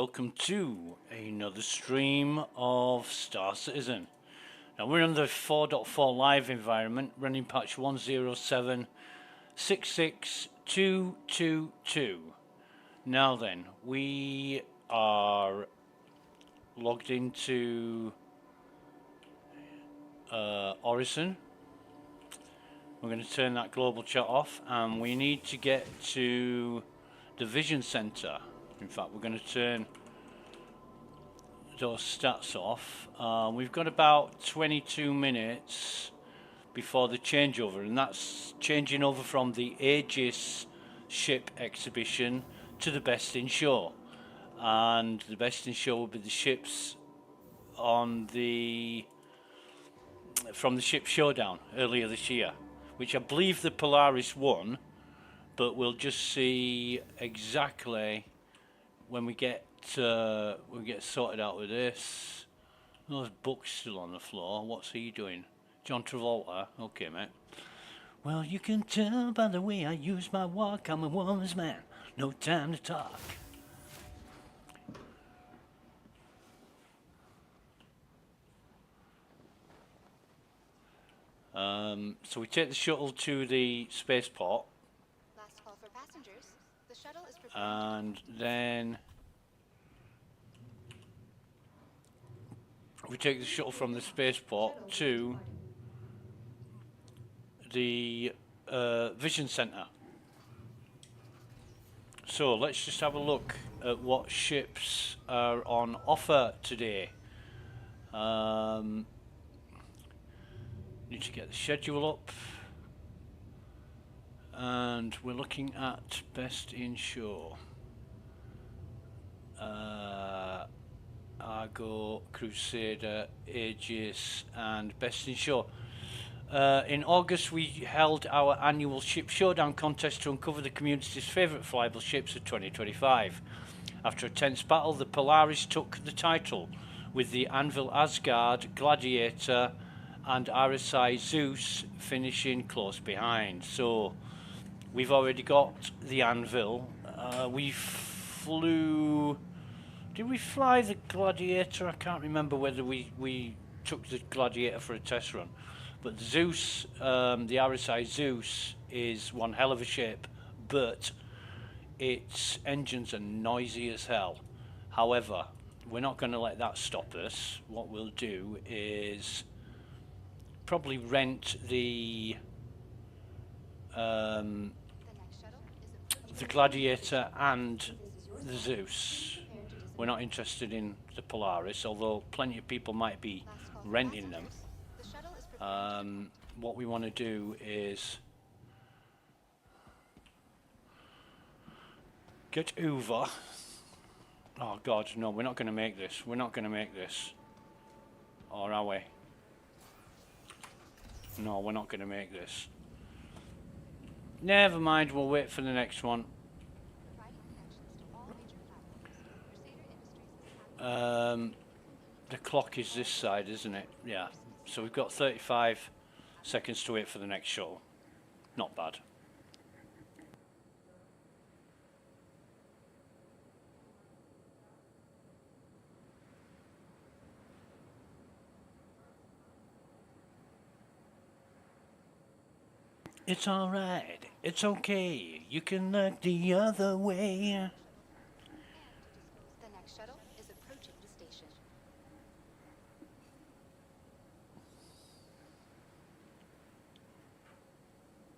welcome to another stream of Star Citizen. Now we're on the 4.4 live environment, running patch 107.66222. Now then, we are logged into Orison. We're going to turn that global chat off, and we need to get to the Vision Center. In fact, we're going to turn those stats off. We've got about 22 minutes before the changeover, and that's changing over from the Aegis ship exhibition to the Best in Show. And the Best in Show will be the ships on from the ship showdown earlier this year, which I believe the Polaris won, but we'll just see exactly when we get sorted out with this. Those books still on the floor. What's he doing? John Travolta. Okay, mate. Well, you can tell by the way I use my walk, I'm a woman's man. No time to talk. So we take the shuttle to the spaceport. Last call for passengers. The shuttle is prepared. And then we take the shuttle from the spaceport to the Vision Center. So let's just have a look at what ships are on offer today. Need to get the schedule up, and we're looking at Best in Show. Argo, Crusader, Aegis, and Best in Show. In August, we held our annual Ship Showdown contest to uncover the community's favourite flyable ships of 2025. After a tense battle, the Polaris took the title, with the Anvil Asgard, Gladiator, and RSI Zeus finishing close behind. So we've already got the Anvil. We flew... Did we fly the Gladiator? I can't remember whether we took the Gladiator for a test run. But the Zeus, the RSI Zeus, is one hell of a ship, but its engines are noisy as hell. However, we're not going to let that stop us. What we'll do is probably rent the Gladiator and the Zeus. We're not interested in the Polaris, although plenty of people might be renting them. What we want to do is get over. Oh God, no, we're not going to make this. We're not going to make this. Or are we? No, we're not going to make this. Never mind, we'll wait for the next one. The clock is this side, isn't it? Yeah. So we've got 35 seconds to wait for the next shuttle. Not bad. It's alright. It's okay. You can look the other way. The next shuttle is approaching the station.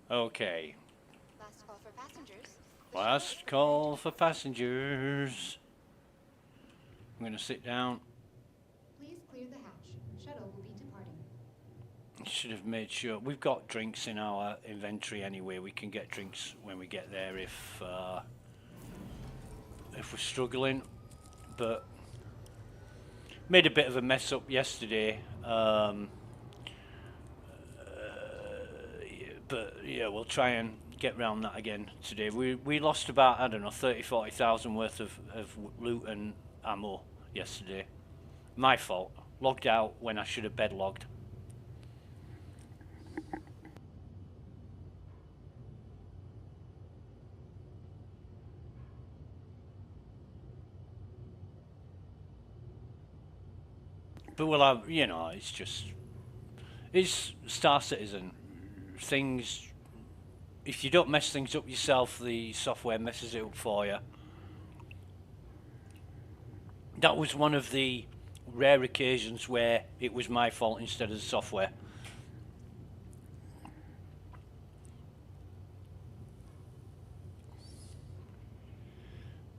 Okay. Last call for passengers. Last call for passengers. I'm going to sit down. Please clear the hatch. Shuttle will be departing. Should have made sure. We've got drinks in our inventory anyway. We can get drinks when we get there if we're struggling. But made a bit of a mess up yesterday. But yeah, we'll try and get round that again today. We lost about, I don't know, 40,000 worth of loot and ammo yesterday. My fault. Logged out when I should have bed logged. But well, you know, it's just it's Star Citizen things. If you don't mess things up yourself, the software messes it up for you. That was one of the rare occasions where it was my fault instead of the software.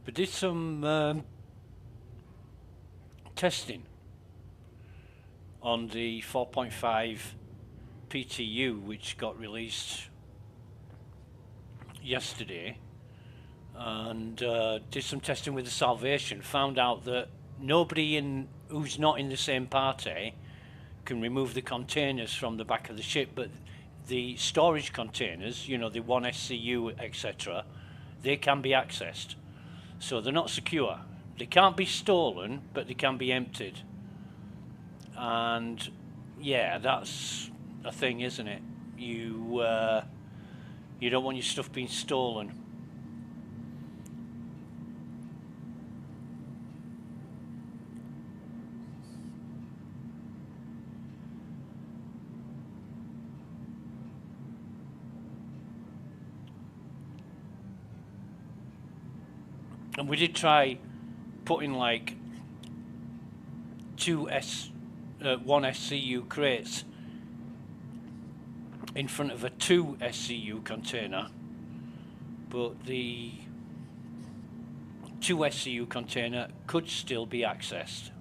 But did some testing on the 4.5 PTU, which got released yesterday, and did some testing with the Salvation. Found out that nobody who's not in the same party can remove the containers from the back of the ship, but the storage containers, you know, the 1 SCU, etc., they can be accessed. So they're not secure. They can't be stolen, but they can be emptied. And yeah, that's a thing, isn't it? You don't want your stuff being stolen. And we did try putting like 1 SCU crates in front of a 2 SCU container, but the 2 SCU container could still be accessed.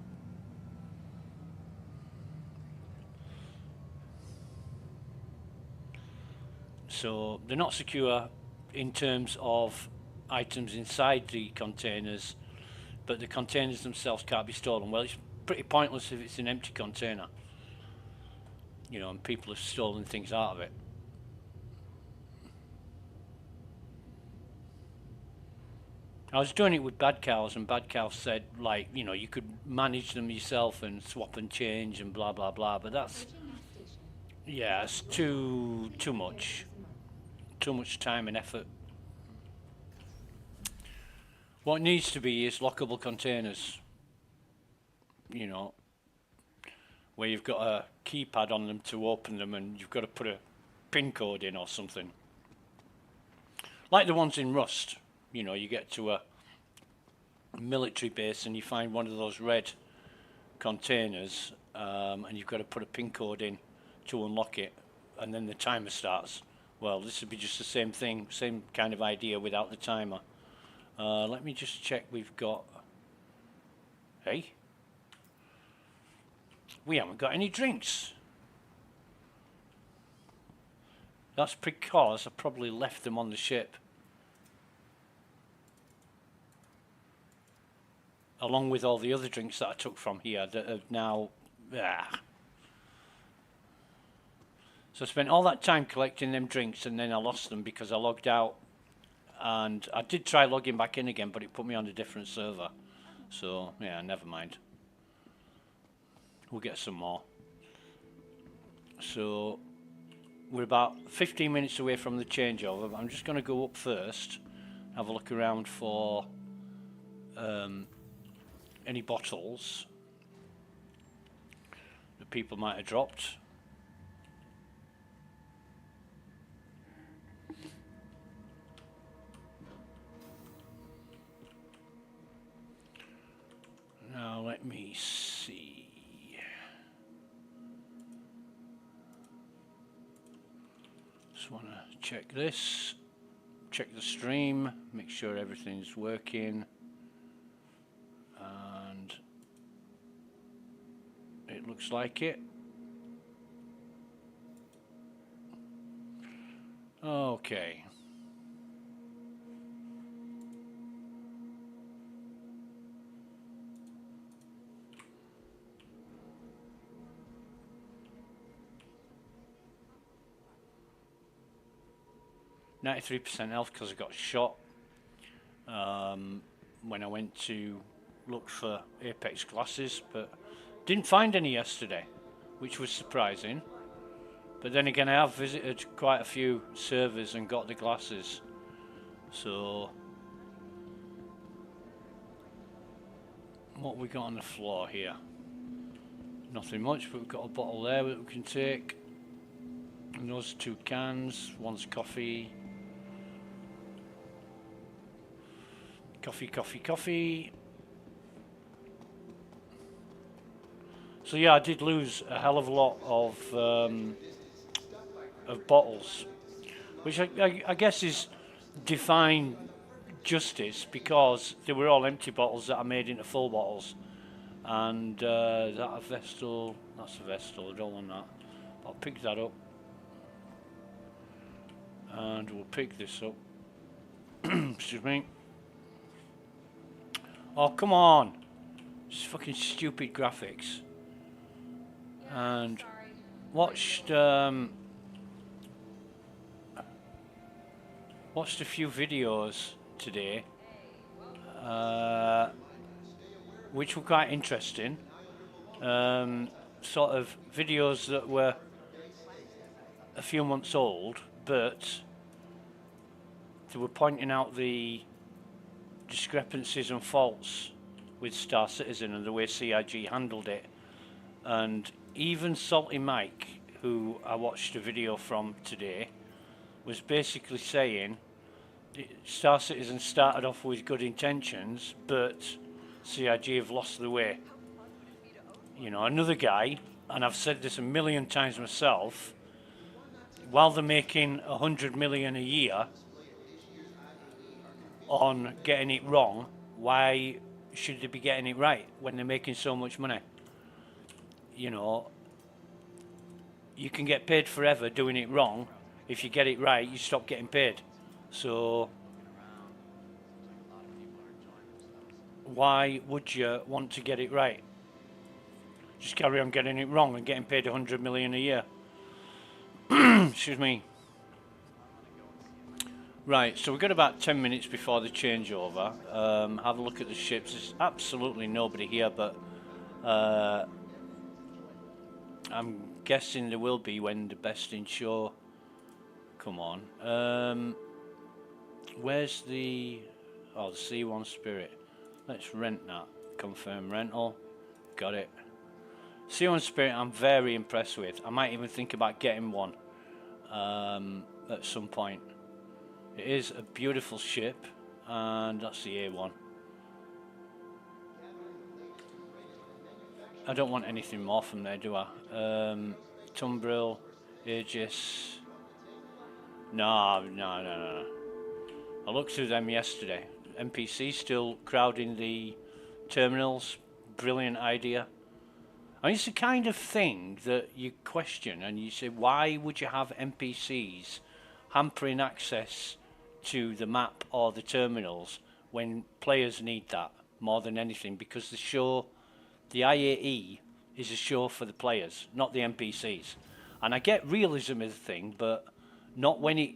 So they're not secure in terms of items inside the containers, but the containers themselves can't be stolen. Well, it's pretty pointless if it's an empty container, you know, and people have stolen things out of it. I was doing it with bad cows, and bad cows said, like, you know, you could manage them yourself and swap and change and blah blah blah, but that's, yeah, it's too much time and effort. What needs to be is lockable containers, you know, where you've got a keypad on them to open them, and you've got to put a pin code in or something, like the ones in Rust. You know, you get to a military base and you find one of those red containers, and you've got to put a pin code in to unlock it, and then the timer starts. Well, this would be just the same thing, same kind of idea without the timer. Let me just check we've got... Hey? We haven't got any drinks. That's because I probably left them on the ship, along with all the other drinks that I took from here that are now... So I spent all that time collecting them drinks, and then I lost them because I logged out. And I did try logging back in again, but it put me on a different server. So, yeah, never mind. We'll get some more. So, we're about 15 minutes away from the changeover, but I'm just going to go up first, have a look around for any bottles that people might have dropped. Now let me see. Just want to check this, check the stream, make sure everything's working, and it looks like it. Okay. %, health because I got shot when I went to look for Apex glasses, but didn't find any yesterday, which was surprising. But then again, I have visited quite a few servers and got the glasses, so what we got on the floor here? Nothing much, but we've got a bottle there that we can take. And those 2 cans. One's coffee. Coffee, coffee, coffee. So yeah, I did lose a hell of a lot of bottles, which I guess is define justice, because they were all empty bottles that I made into full bottles. And is that a Vestal? That's a Vestal, I don't want that. I'll pick that up. And we'll pick this up. Excuse me. Oh, come on! It's fucking stupid graphics. And watched a few videos today, which were quite interesting. Sort of videos that were a few months old, but they were pointing out the discrepancies and faults with Star Citizen and the way CIG handled it. And even Salty Mike, who I watched a video from today, was basically saying Star Citizen started off with good intentions, but CIG have lost the way. You know, another guy, and I've said this a million times myself, while they're making 100 million a year on getting it wrong, why should they be getting it right when they're making so much money? You know, you can get paid forever doing it wrong. If you get it right, you stop getting paid. So why would you want to get it right? Just carry on getting it wrong and getting paid 100 million a year. Excuse me. Right, so we've got about 10 minutes before the changeover. Have a look at the ships. There's absolutely nobody here, but I'm guessing there will be when the Best in Show come on. Where's the... Oh, the C1 Spirit. Let's rent that. Confirm rental. Got it. C1 Spirit I'm very impressed with. I might even think about getting one at some point. It is a beautiful ship, and that's the A1. I don't want anything more from there, do I? Tumbril, Aegis. No. I looked through them yesterday. NPC still crowding the terminals. Brilliant idea. I mean, it's the kind of thing that you question and you say, why would you have NPCs hampering access to the map or the terminals when players need that more than anything? Because the show, the IAE, is a show for the players, not the NPCs. And I get realism as a thing, but not when it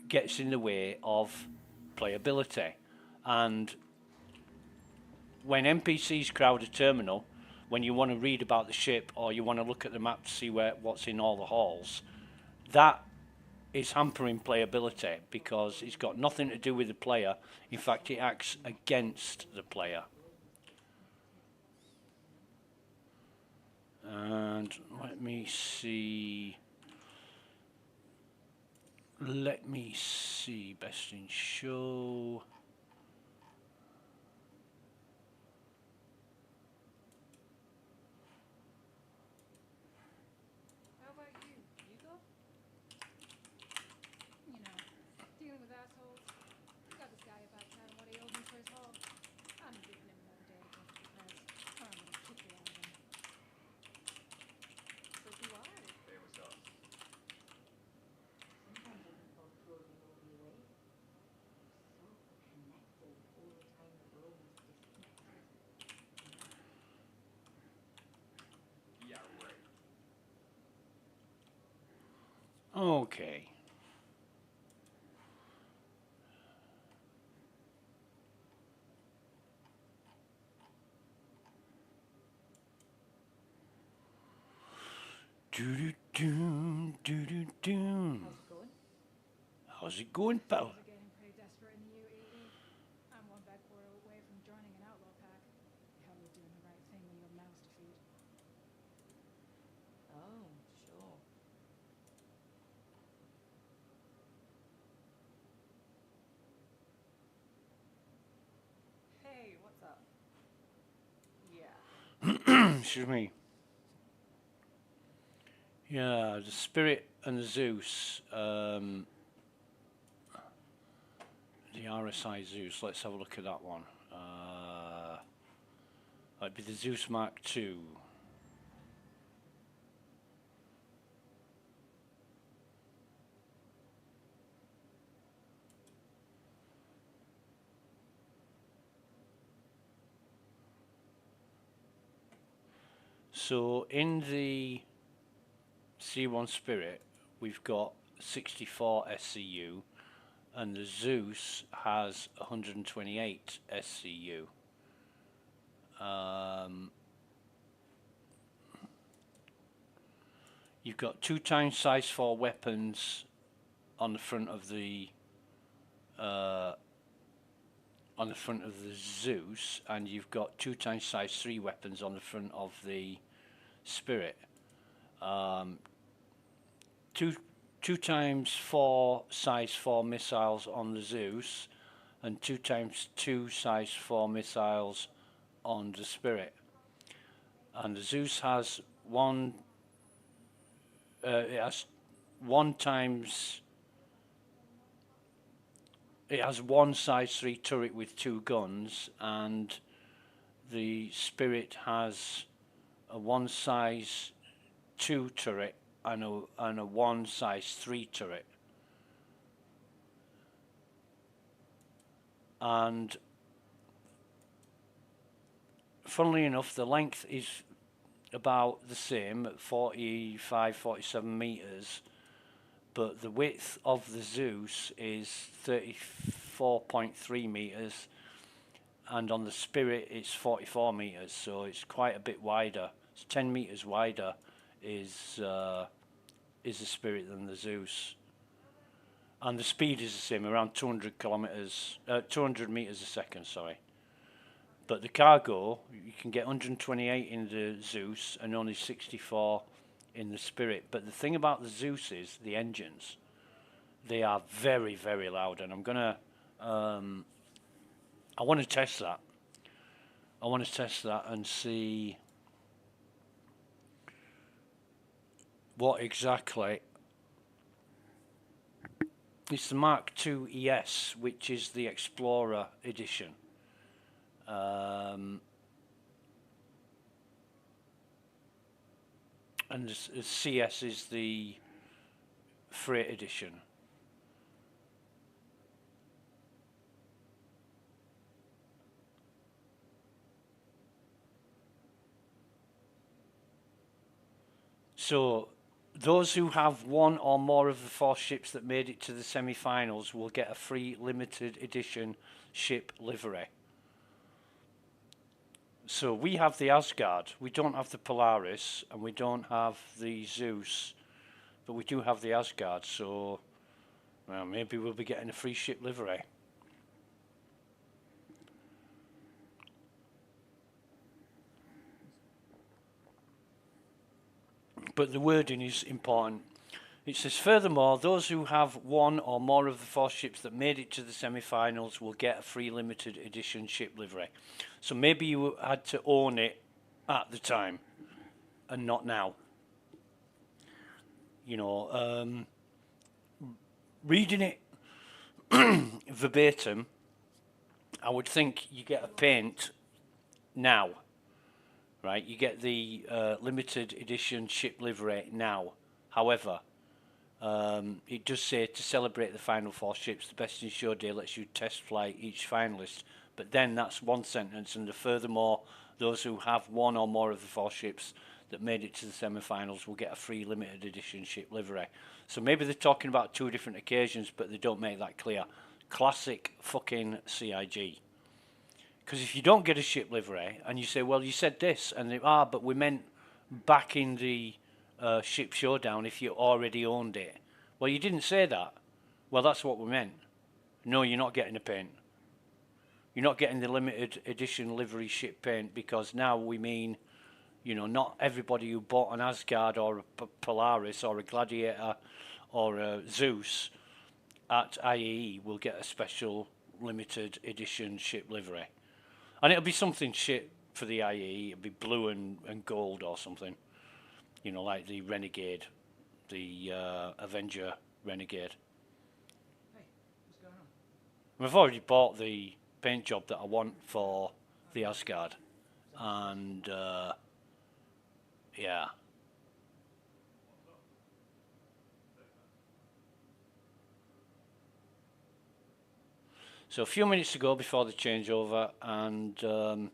gets in the way of playability. And when NPCs crowd a terminal, when you want to read about the ship or you want to look at the map to see what's in all the halls, that is hampering playability because it's got nothing to do with the player. In fact, it acts against the player. And let me see. Best in Show. Okay. How's it going, pal? Getting pretty desperate in the UAE. I'm one bad quarter away from joining an outlaw pack. You hope you're doing the right thing when you have mouths to feed. excuse me. Yeah, the Spirit and the Zeus. The RSI Zeus. Let's have a look at that one. That'd be the Zeus Mark II. So in the C1 Spirit, we've got 64 SCU, and the Zeus has 128 SCU. You've got 2 times size 4 weapons on the front of the Zeus, and you've got 2 times size 3 weapons on the front of the Spirit. 2 times 4 size 4 missiles on the Zeus, and 2 times 2 size 4 missiles on the Spirit. And the Zeus has one. It has 1 times. It has 1 size 3 turret with 2 guns, and the Spirit has a 1 size 2 turret and a 1 size 3 turret. And funnily enough, the length is about the same at 47 meters, but the width of the Zeus is 34.3 meters, and on the Spirit it's 44 meters, so it's quite a bit wider. It's 10 meters wider is the Spirit than the Zeus, and the speed is the same, around 200 meters a second. Sorry. But the cargo, you can get 128 in the Zeus and only 64 in the Spirit. But the thing about the Zeus is the engines. They are very, very loud, and I'm gonna. I want to test that. I want to test that and see what exactly. It's the Mark II ES, which is the Explorer edition. And the CS is the Freight edition. So those who have 1 or more of the 4 ships that made it to the semi-finals will get a free limited edition ship livery. So we have the Asgard, we don't have the Polaris, and we don't have the Zeus, but we do have the Asgard, so well, maybe we'll be getting a free ship livery. But the wording is important. It says, furthermore, those who have 1 or more of the 4 ships that made it to the semi-finals will get a free limited edition ship livery. So maybe you had to own it at the time and not now. You know, reading it verbatim, I would think you get a paint now, right? You get the limited edition ship livery now. However, it does say to celebrate the final 4 ships, the Best in Show Day lets you test fly each finalist. But then that's one sentence, and furthermore, those who have 1 or more of the 4 ships that made it to the semi-finals will get a free limited edition ship livery. So maybe they're talking about 2 different occasions, but they don't make that clear. Classic fucking CIG. Because if you don't get a ship livery, and you say, well, you said this, and they, but we meant back in the ship showdown if you already owned it. Well, you didn't say that. Well, that's what we meant. No, you're not getting a paint. You're not getting the limited edition livery ship paint, because now we mean, you know, not everybody who bought an Asgard or a Polaris or a Gladiator or a Zeus at IAE will get a special limited edition ship livery. And it'll be something shit for the IE, it'd be blue and gold or something. You know, like the Renegade, the Avenger Renegade. Hey, what's going on? I've already bought the paint job that I want for the Asgard, and yeah. So a few minutes to go before the changeover, and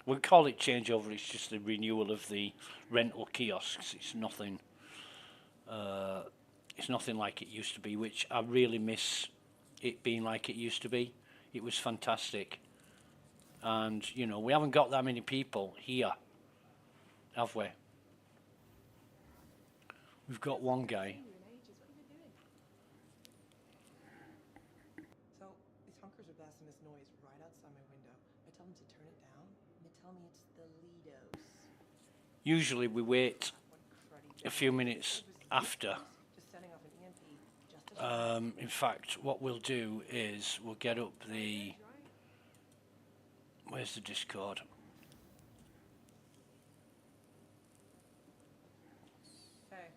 we call it changeover. It's just the renewal of the rental kiosks. It's nothing. It's nothing like it used to be, which I really miss. It being like it used to be. It was fantastic, and you know we haven't got that many people here, have we? We've got one guy. So, these hunkers are blasting this noise right outside my window. I tell them to turn it down, and they tell me it's the Lidos. Usually we wait What cruddy a few minutes after. just setting off an EMP just as In fact, what we'll do is we'll get up the. Where's the Discord? Hey.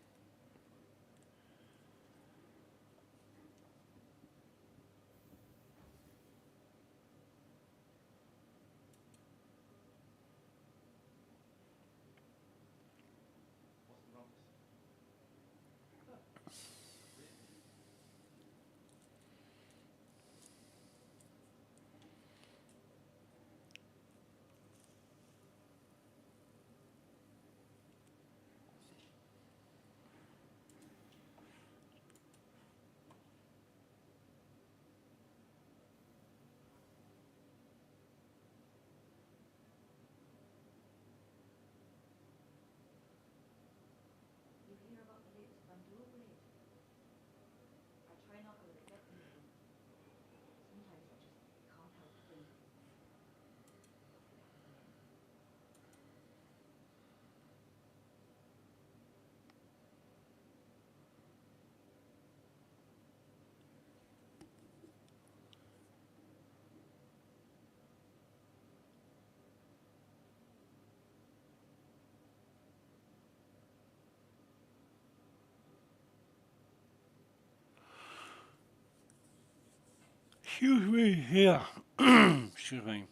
Excuse me, here. Excuse me.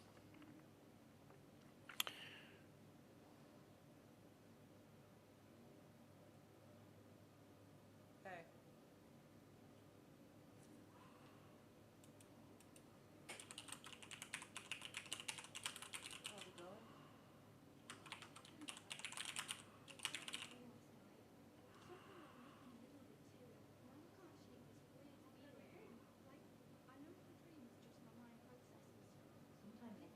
Hey. How's it going? Sometimes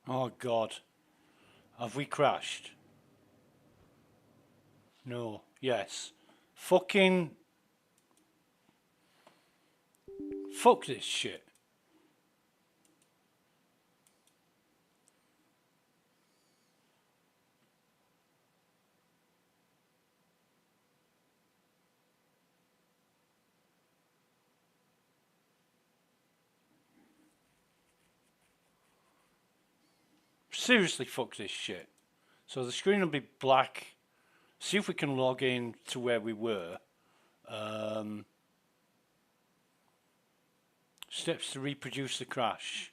Oh God. Have we crashed? No. Yes. Fucking... Fuck this shit. Seriously, fuck this shit. So the screen will be black. See if we can log in to where we were. Steps to reproduce the crash.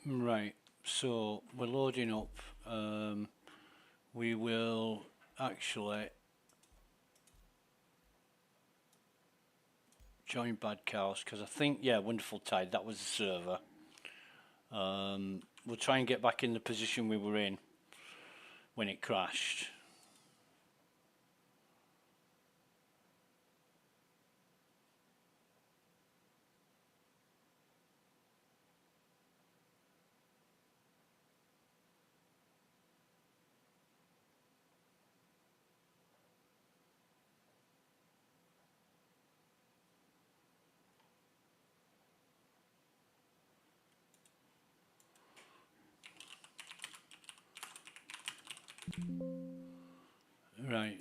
Right, so we're loading up. We will actually join Bad Cows because I think, yeah, Wonderful Tide, that was the server. We'll try and get back in the position we were in when it crashed. Right.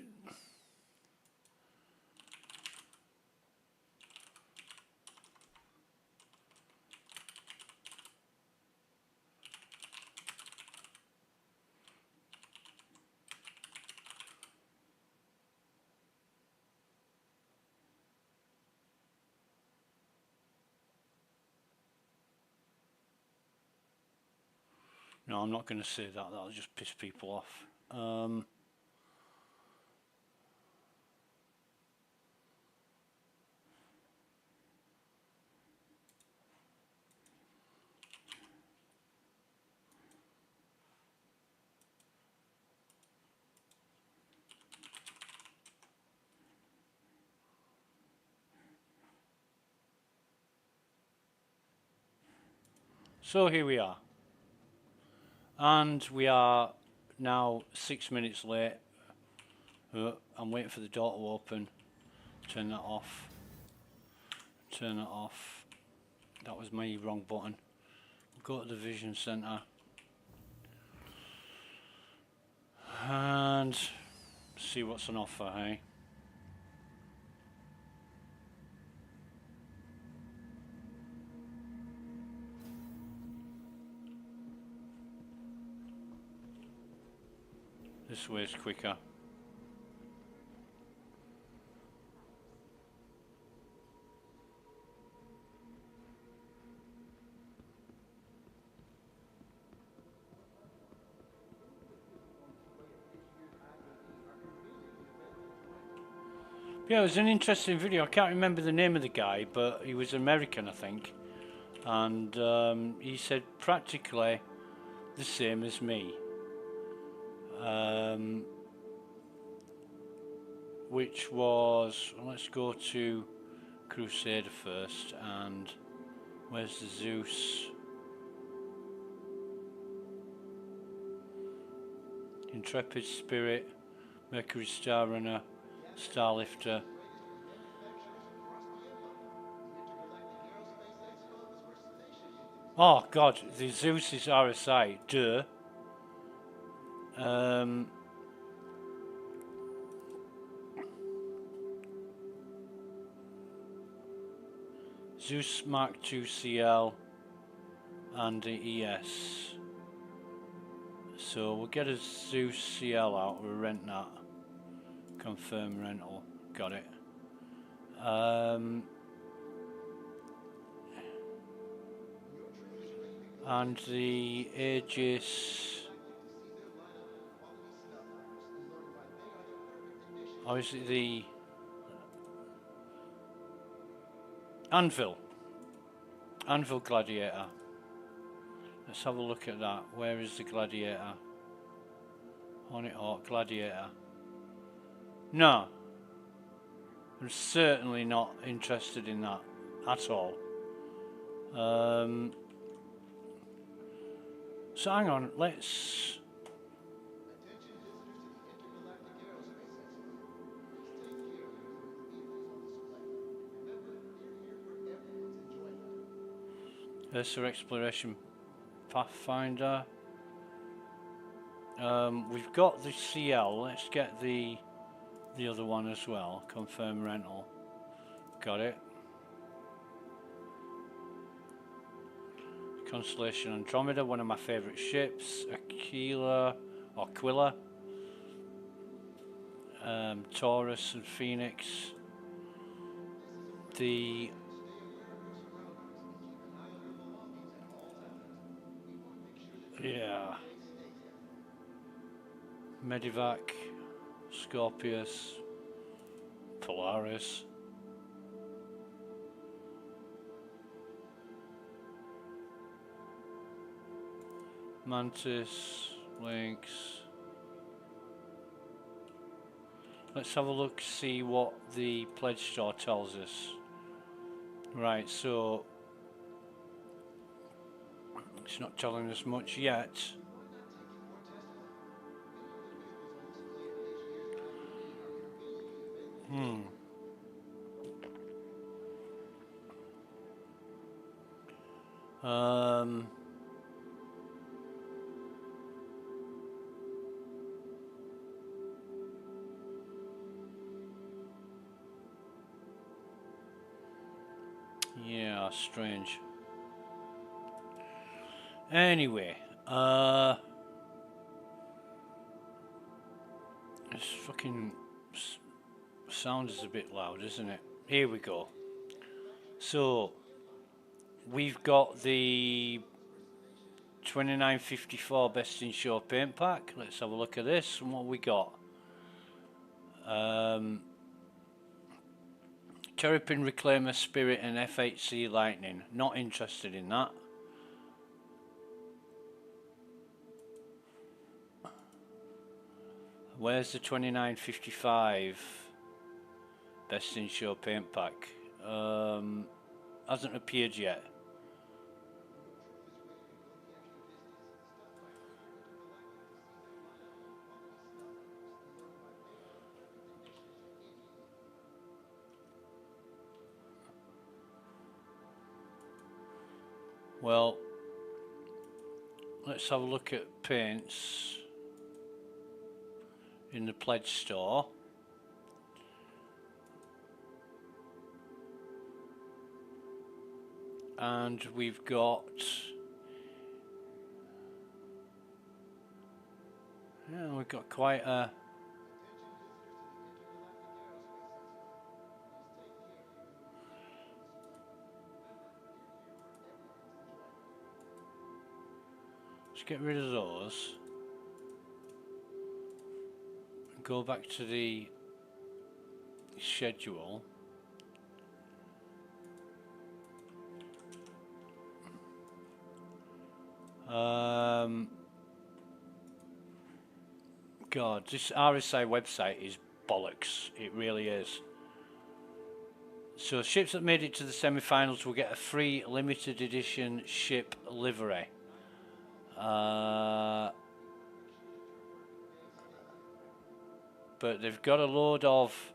No, I'm not going to say that. That'll just piss people off. So here we are. And we are now 6 minutes late. I'm waiting for the door to open. Turn that off. Turn that off. That was my wrong button. Go to the vision center. And see what's on offer, hey? This way's quicker. Yeah, it was an interesting video. I can't remember the name of the guy, but he was American, I think. And he said practically the same as me. Which was, let's go to Crusader first, and where's the Zeus? Intrepid Spirit, Mercury Star Runner, Starlifter. Oh God, the Zeus is RSI, duh. Zeus Mark II CL and the ES. So we'll get a Zeus CL out, we'll rent that. Confirm rental, got it. And the Aegis, or is it the Anvil Gladiator? Let's have a look at that. Where is the Gladiator? Hornet Hawk Gladiator. No, I'm certainly not interested in that at all. So hang on, let's... There's our exploration Pathfinder. We've got the CL, let's get the other one as well. Confirm rental. Got it. Constellation Andromeda, one of my favourite ships. Aquila or Aquila. Taurus and Phoenix. The Medivac, Scorpius, Polaris. Mantis, Lynx. Let's have a look, see what the pledge store tells us. Right, so it's not telling us much yet. Yeah, strange. Anyway, this fucking sound is a bit loud, isn't it? Here we go. So we've got the 2954 Best in Show paint pack. Let's have a look at this and what we got. Terrapin Reclaimer Spirit and F8C Lightning. Not interested in that. Where's the 2955 Best in Show paint pack? Hasn't appeared yet. Well, let's have a look at paints in the pledge store. And we've got quite a let's get rid of those. Go back to the schedule. God, this RSI website is bollocks. It really is. So ships that made it to the semi-finals will get a free limited edition ship livery. But they've got a load of...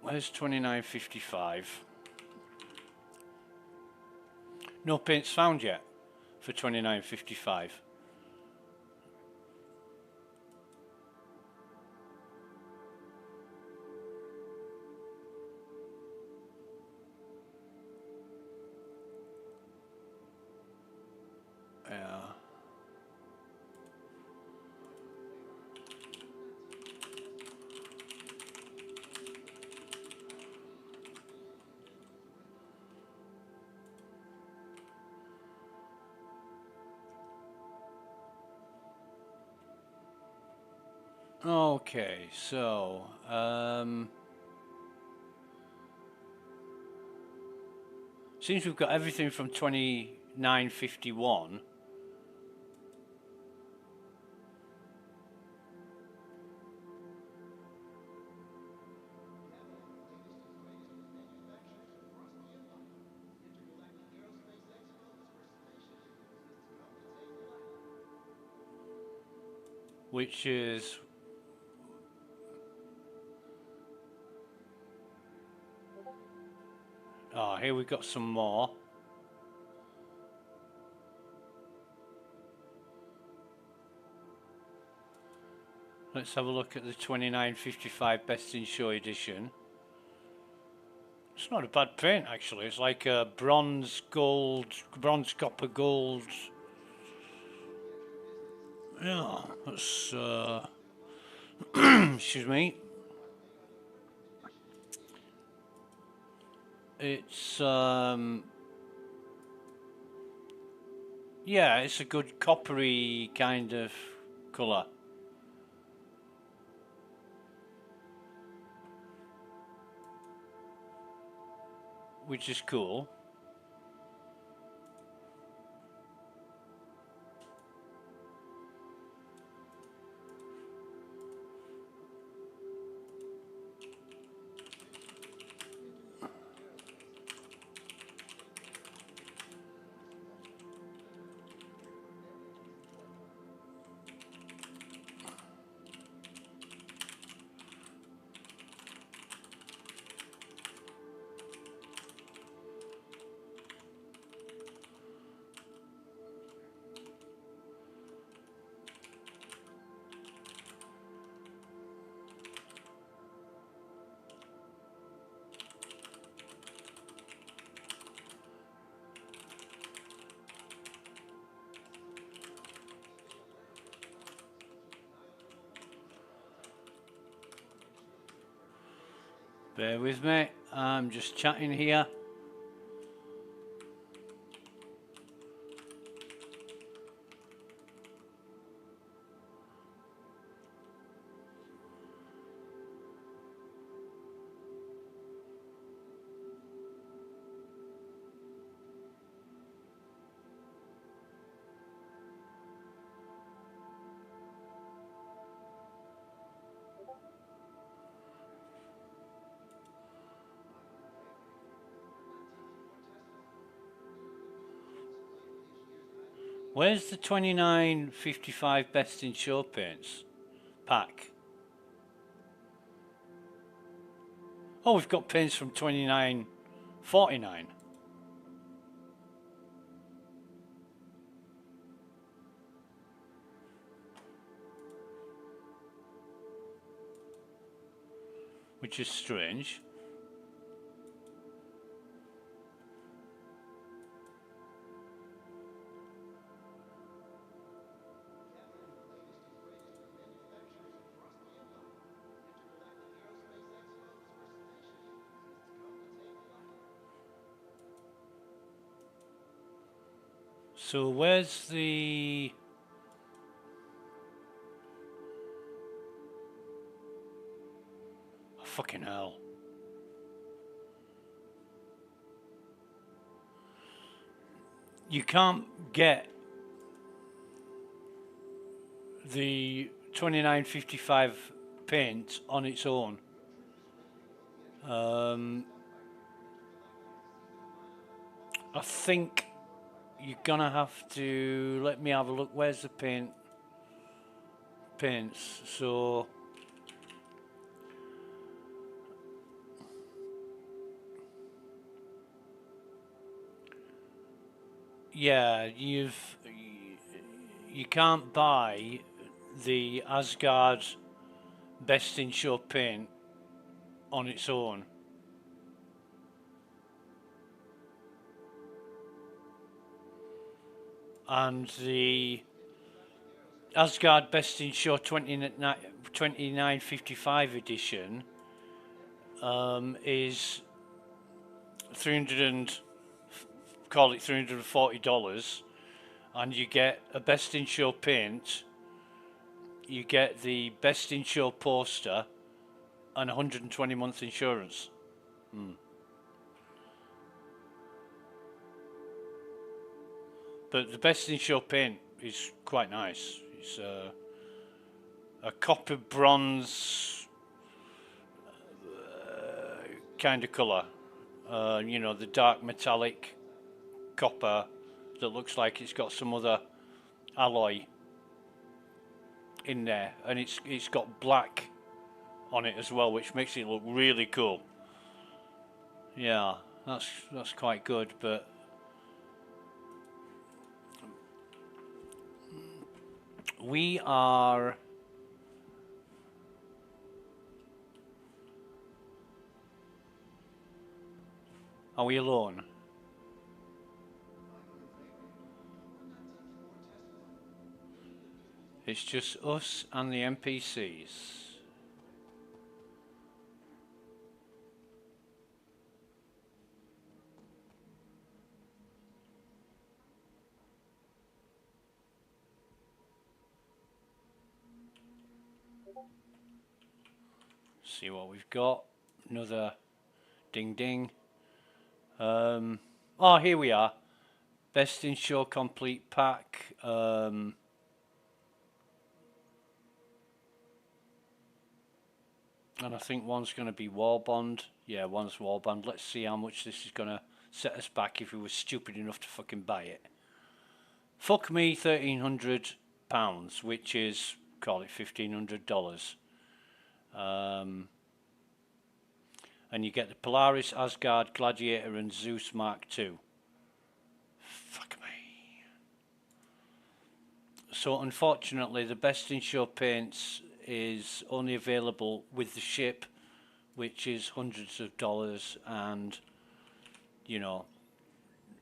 Where's 2955? No paints found yet for 2955. Okay, so seems we've got everything from 2951. Which is here we've got some more. Let's have a look at the 2955 Best in Show edition. It's not a bad paint actually. It's like a bronze, gold, bronze, copper, gold. Yeah, that's excuse me. It's yeah, it's a good coppery kind of colour. Which is cool. Bear with me, I'm just chatting here. Where's the 2955 Best in Show paints pack? Oh, we've got paints from 2949. Which is strange. So where's the... Oh, fucking hell. You can't get the 2955 paint on its own. I think you're gonna have to let me have a look. Where's the paints? So yeah, you can't buy the Asgard Best in Show paint on its own. And the Asgard Best in Show 2955 edition is call it $340, and you get a Best in Show paint you get the Best Insure poster and 120-month insurance. But the Best Insure paint is quite nice. It's a copper bronze kind of colour. You know, the dark metallic copper that looks like it's got some other alloy in there, and it's got black on it as well, which makes it look really cool. Yeah, that's quite good. But we are we alone? It's just us and the NPCs. See what we've got. Another ding ding. Oh, here we are. Best Insure complete pack. And I think one's going to be War Bond. Yeah, one's War Bond. Let's see how much this is going to set us back if we were stupid enough to fucking buy it. Fuck me, £1,300, which is, call it $1,500. And you get the Polaris, Asgard, Gladiator and Zeus Mark II. Fuck me. So unfortunately the Best Insure paints is only available with the ship, which is hundreds of dollars. And you know,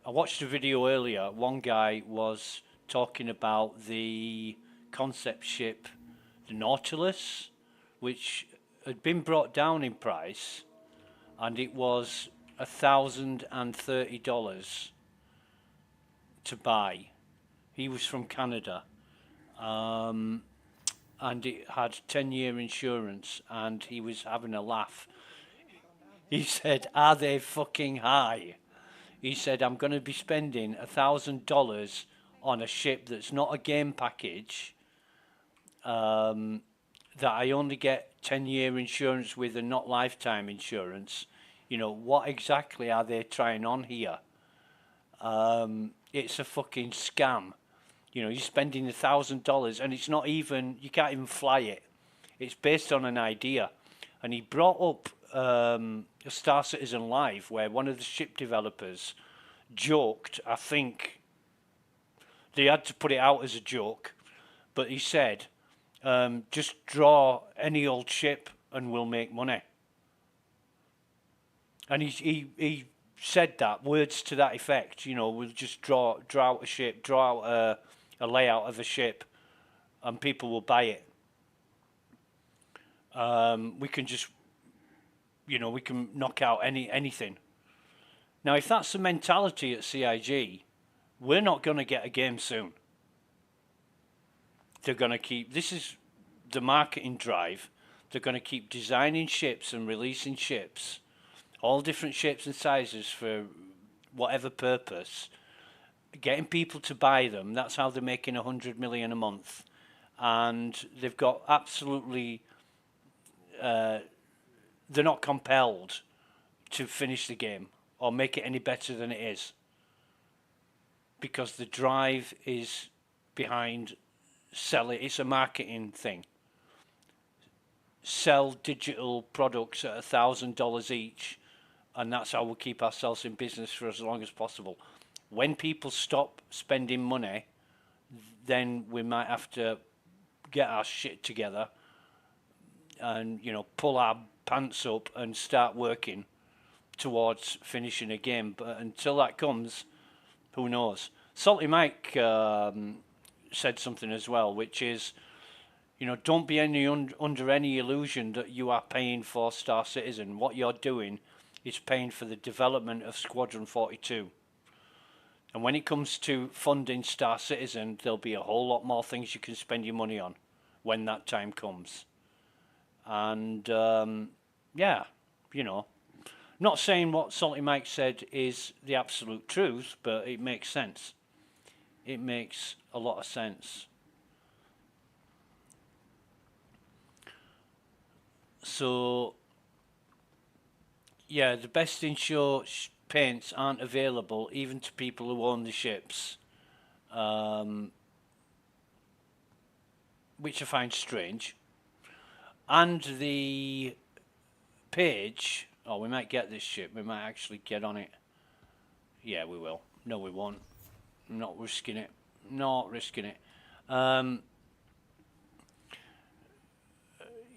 I watched a video earlier. One guy was talking about the concept ship, the Nautilus, which had been brought down in price, and it was $1,030 to buy. He was from Canada, and it had 10-year insurance, and he was having a laugh. He said, "Are they fucking high?" He said, "I'm going to be spending $1,000 on a ship that's not a game package, that I only get 10-year insurance with and not lifetime insurance. You know, what exactly are they trying on here? It's a fucking scam. You know, you're spending $1,000 and it's not even, you can't even fly it. It's based on an idea." And he brought up a Star Citizen Live where one of the ship developers joked, I think they had to put it out as a joke, but he said, just draw any old ship and we'll make money. And he said that, words to that effect, you know, we'll just draw out a ship, draw out a layout of a ship, and people will buy it. We can just, you know, we can knock out anything. Now, if that's the mentality at CIG, we're not going to get a game soon. They're going to keep, this is the marketing drive, they're going to keep designing ships and releasing ships, all different shapes and sizes for whatever purpose, getting people to buy them. That's how they're making 100 million a month. And they've got absolutely, they're not compelled to finish the game or make it any better than it is, because the drive is behind selling. It's a marketing thing. Sell digital products at $1,000 each, and that's how we'll keep ourselves in business for as long as possible. When people stop spending money, then we might have to get our shit together and, you know, pull our pants up and start working towards finishing a game. But until that comes, who knows? Salty Mike said something as well, which is, you know, don't be under any illusion that you are paying for Star Citizen. What you're doing is paying for the development of Squadron 42. And when it comes to funding Star Citizen, there'll be a whole lot more things you can spend your money on. when that time comes. And yeah, you know, not saying what Salty Mike said is the absolute truth, but it makes sense. It makes a lot of sense. So yeah, the best in show paints aren't available even to people who own the ships, which I find strange. And the page, oh, we might get this ship. We might actually get on it. Yeah, we will. No, we won't. I'm not risking it. Not risking it.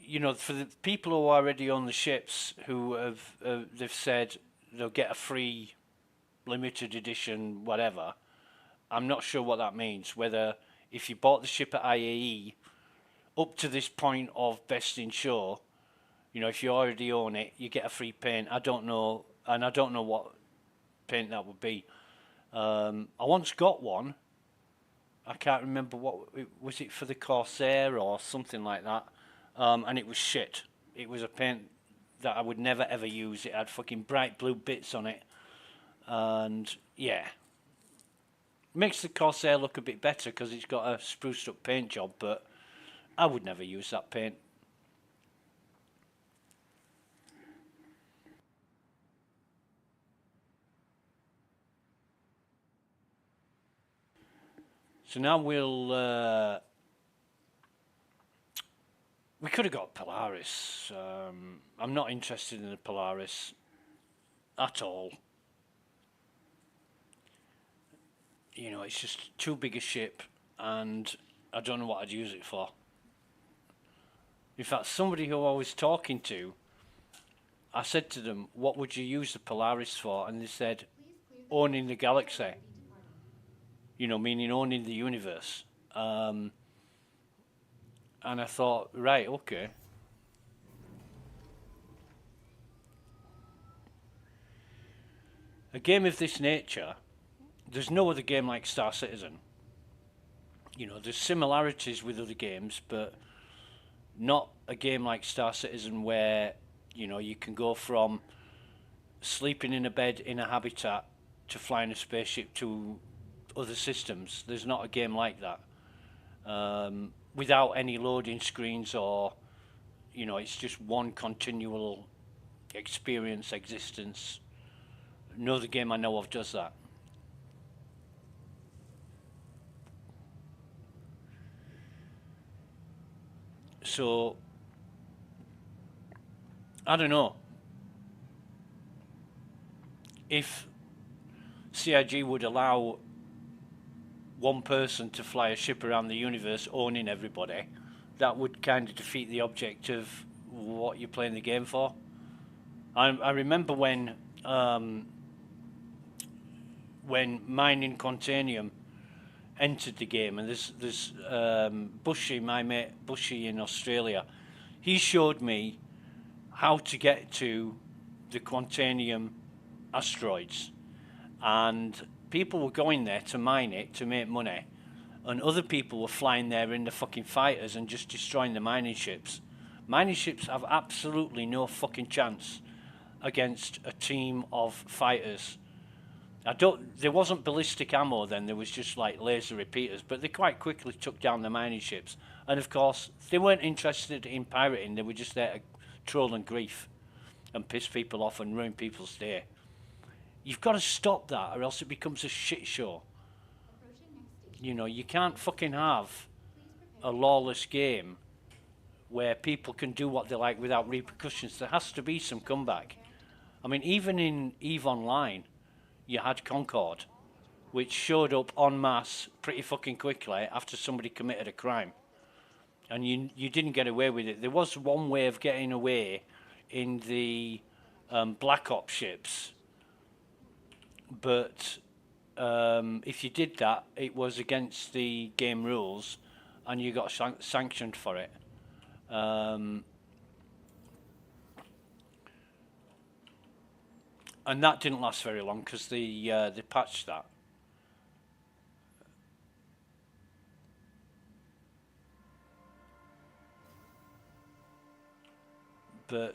You know, for the people who already own the ships, who have they've said they'll get a free limited edition whatever. I'm not sure what that means. Whether if you bought the ship at IAE up to this point of best in show, you know, if you already own it, you get a free paint. I don't know, and I don't know what paint that would be. I once got one. I can't remember what was it for the Corsair or something like that. And it was shit. It was a paint that I would never ever use. It had fucking bright blue bits on it, and yeah, makes the Corsair look a bit better because it's got a spruced up paint job. But I would never use that paint. So now we'll. We could have got Polaris. I'm not interested in the Polaris at all. You know, it's just too big a ship, and I don't know what I'd use it for. In fact, somebody who I was talking to, I said to them, what would you use the Polaris for? And they said, owning the galaxy. You know, meaning owning the universe. And I thought, right, okay. A game of this nature, there's no other game like Star Citizen. You know, there's similarities with other games, but not a game like Star Citizen where, you know, you can go from sleeping in a bed in a habitat to flying a spaceship to other systems. There's not a game like that. Without any loading screens or, you know, it's just one continual experience, existence. No other game I know of does that. So, I don't know. If CIG would allow one person to fly a ship around the universe owning everybody, that would kind of defeat the object of what you're playing the game for. I remember when Mining Quantanium entered the game, and there's Bushy, my mate Bushy in Australia, he showed me how to get to the Quantanium asteroids, and people were going there to mine it to make money, and other people were flying there in the fucking fighters and just destroying the mining ships. Mining ships have absolutely no fucking chance against a team of fighters. There wasn't ballistic ammo then, there was just like laser repeaters, but they quite quickly took down the mining ships. And of course, they weren't interested in pirating, they were just there to troll and grief and piss people off and ruin people's day. You've got to stop that, or else it becomes a shit show. You know, you can't fucking have a lawless game where people can do what they like without repercussions. There has to be some comeback. I mean, even in EVE Online, you had Concord, which showed up en masse pretty fucking quickly after somebody committed a crime. And you didn't get away with it. There was one way of getting away in the Black Ops ships, but if you did that, it was against the game rules, and you got sanctioned for it. And that didn't last very long because they patched that. But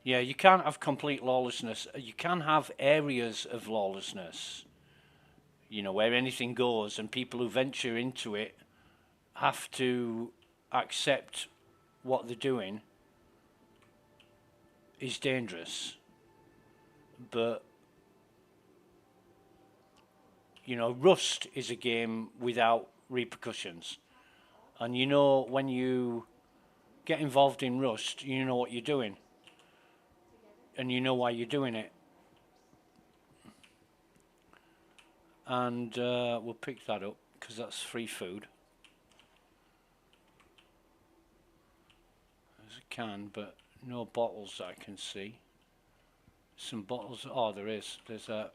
yeah, you can't have complete lawlessness. You can have areas of lawlessness, you know, where anything goes, and people who venture into it have to accept what they're doing is dangerous. But you know, Rust is a game without repercussions, and you know, when you get involved in Rust, you know what you're doing, and you know why you're doing it. And we'll pick that up because that's free food. There's a can, but no bottles that I can see. Some bottles. Oh, there is. There's a.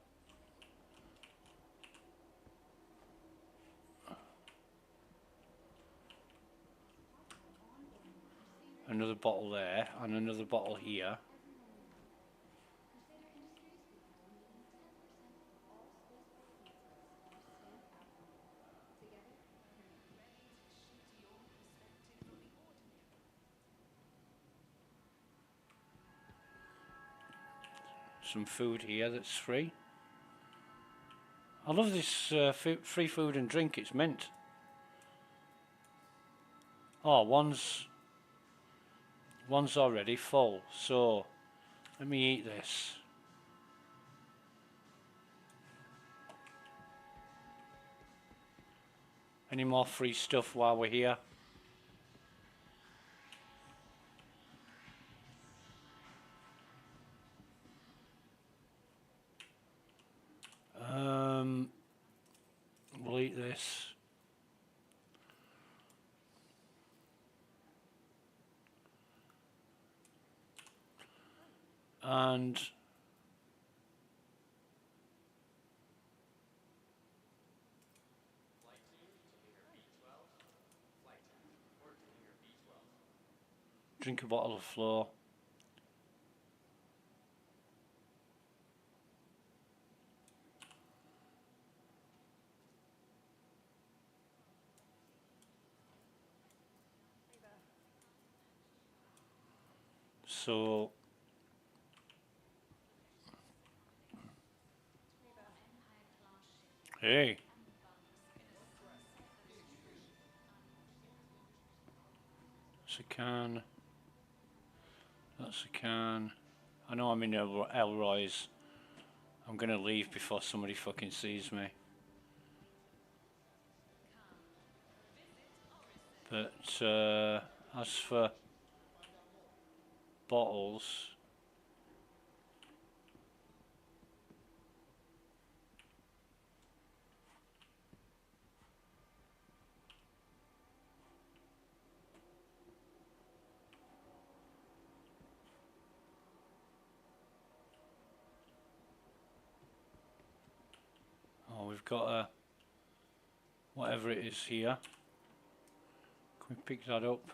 Another bottle there, and another bottle here. Some food here that's free. I love this free food and drink. It's mint. Oh, one's already full. So let me eat this. Any more free stuff while we're here? We'll eat this. And drink a bottle of Flow. So hey. That's a can. That's a can. I know I'm in Elroy's. I'm gonna leave before somebody fucking sees me. But as for bottles, oh, we've got a whatever it is here. Can we pick that up?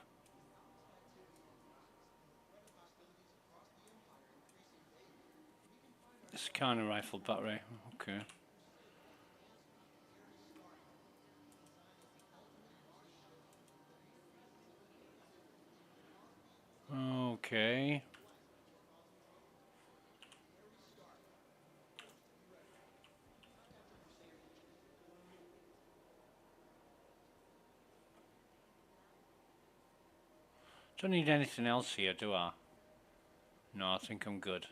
It's a kind of rifle battery. Okay. Okay. Don't need anything else here, do I? No, I think I'm good.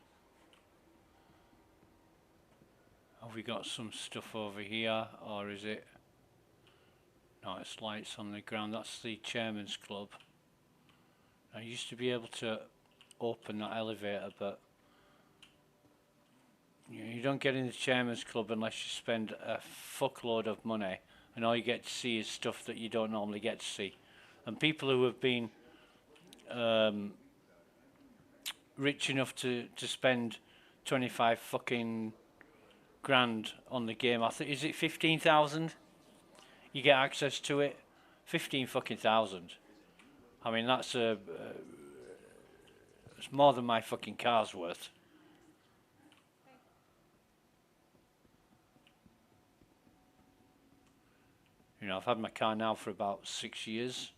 Have we got some stuff over here, or is it? No, it's lights on the ground. That's the chairman's club. I used to be able to open that elevator, but you don't get in the chairman's club unless you spend a fuckload of money, and all you get to see is stuff that you don't normally get to see. And people who have been rich enough to spend 25 fucking grand on the game. I think, is it 15,000? You get access to it. 15 fucking thousand. I mean, that's it's more than my fucking car's worth. You know, I've had my car now for about 6 years.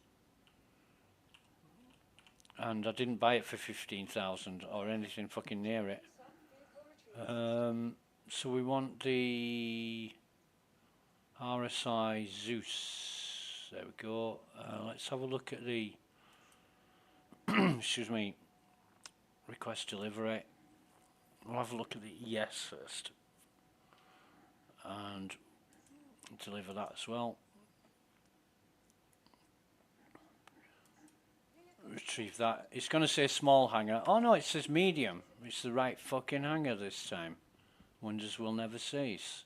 and I didn't buy it for 15,000 or anything fucking near it. So we want the RSI Zeus. There we go. Let's have a look at the excuse me, request delivery. We'll have a look at the ES first and deliver that as well. Retrieve that. It's going to say small hangar. Oh no, it says medium. It's the right fucking hangar this time. Wonders will never cease.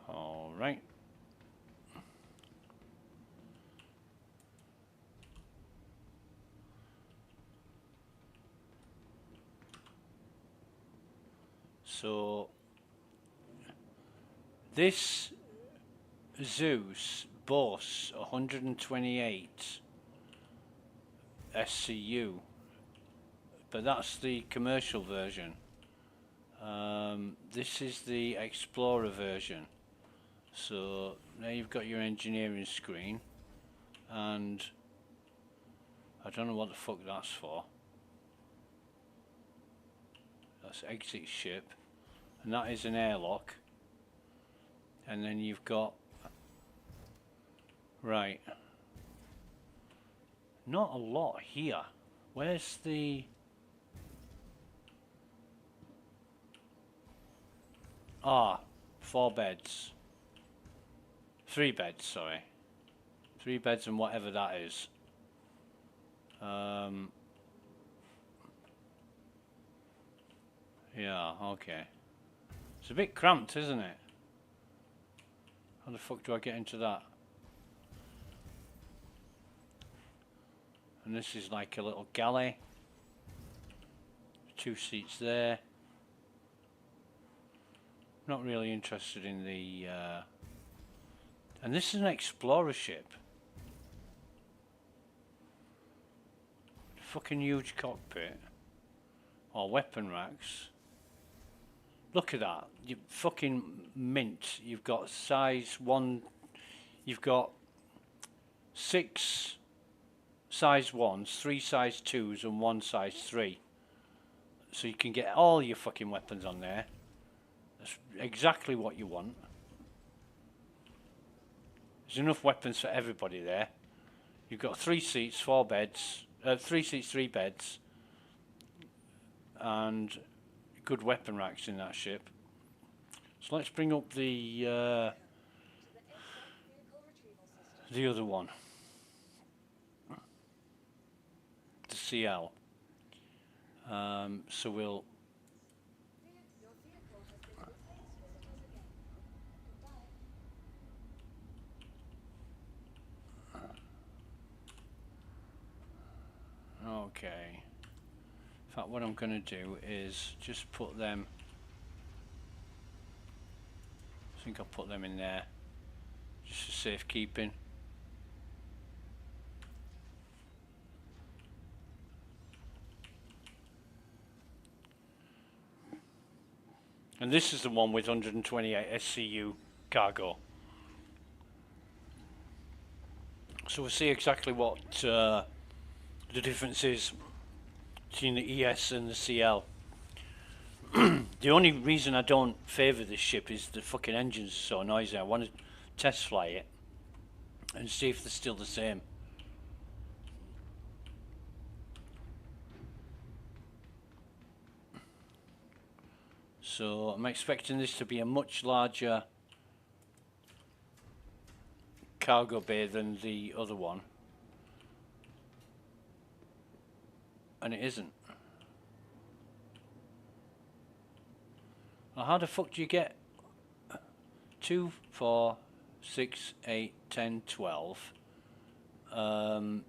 All right. So this Zeus boasts 128 SCU, but that's the commercial version. This is the Explorer version. So now you've got your engineering screen, and I don't know what the fuck that's for. That's exit ship, and that is an airlock. And then you've got, right, not a lot here. Where's the, ah, 4 beds. 3 beds, sorry. 3 beds and whatever that is. Yeah, okay. It's a bit cramped, isn't it? How the fuck do I get into that? And this is like a little galley. 2 seats there. Not really interested in the and this is an explorer ship. Fucking huge cockpit. Or weapon racks. Look at that. You fucking mint. You've got size 1. You've got 6 size 1s, 3 size 2s and 1 size 3. So you can get all your fucking weapons on there. That's exactly what you want. There's enough weapons for everybody there. You've got 3 seats, 4 beds, 3 seats, 3 beds, and good weapon racks in that ship. So let's bring up the other one, the CL. So we'll. Okay. In fact, what I'm going to do is just put them. I think I'll put them in there, just for safekeeping. And this is the one with 128 SCU cargo. So we'll see exactly what the difference is between the ES and the CL. The only reason I don't favour this ship is the fucking engines are so noisy. I want to test fly it and see if they're still the same. So I'm expecting this to be a much larger cargo bay than the other one. And it isn't. Well, how the fuck do you get 2, 4, 6, 8, 10, 12 Can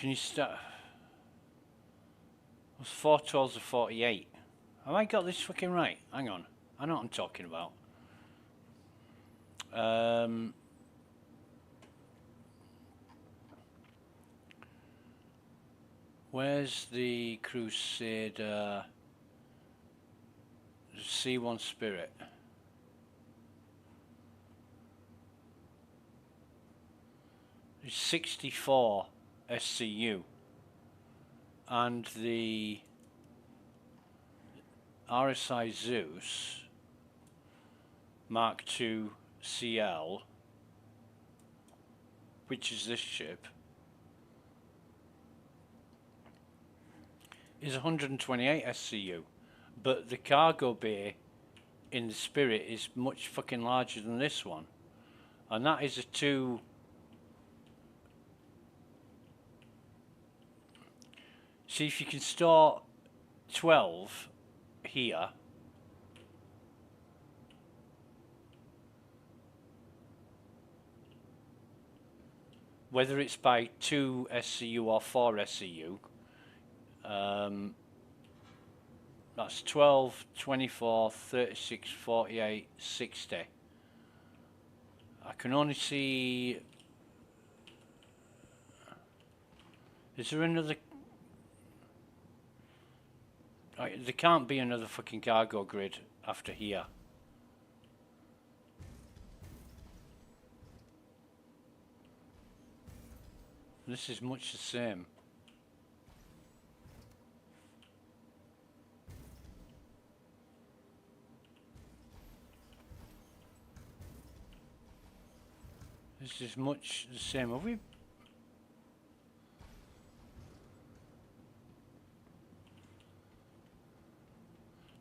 you start? Was 412s or 48? Have I got this fucking right? Hang on. I know what I'm talking about. Where's the Crusader? C1 Spirit. It's 64 SCU. And the RSI Zeus Mark II CL, which is this ship, is 128 SCU, but the cargo bay in the Spirit is much fucking larger than this one, and that is a 2. See if you can store 12 here. Whether it's by 2 SCU or 4 SCU, that's 12, 24, 36, 48, 60. I can only see... Is there another... There can't be another fucking cargo grid after here. This is much the same. This is much the same. Have we?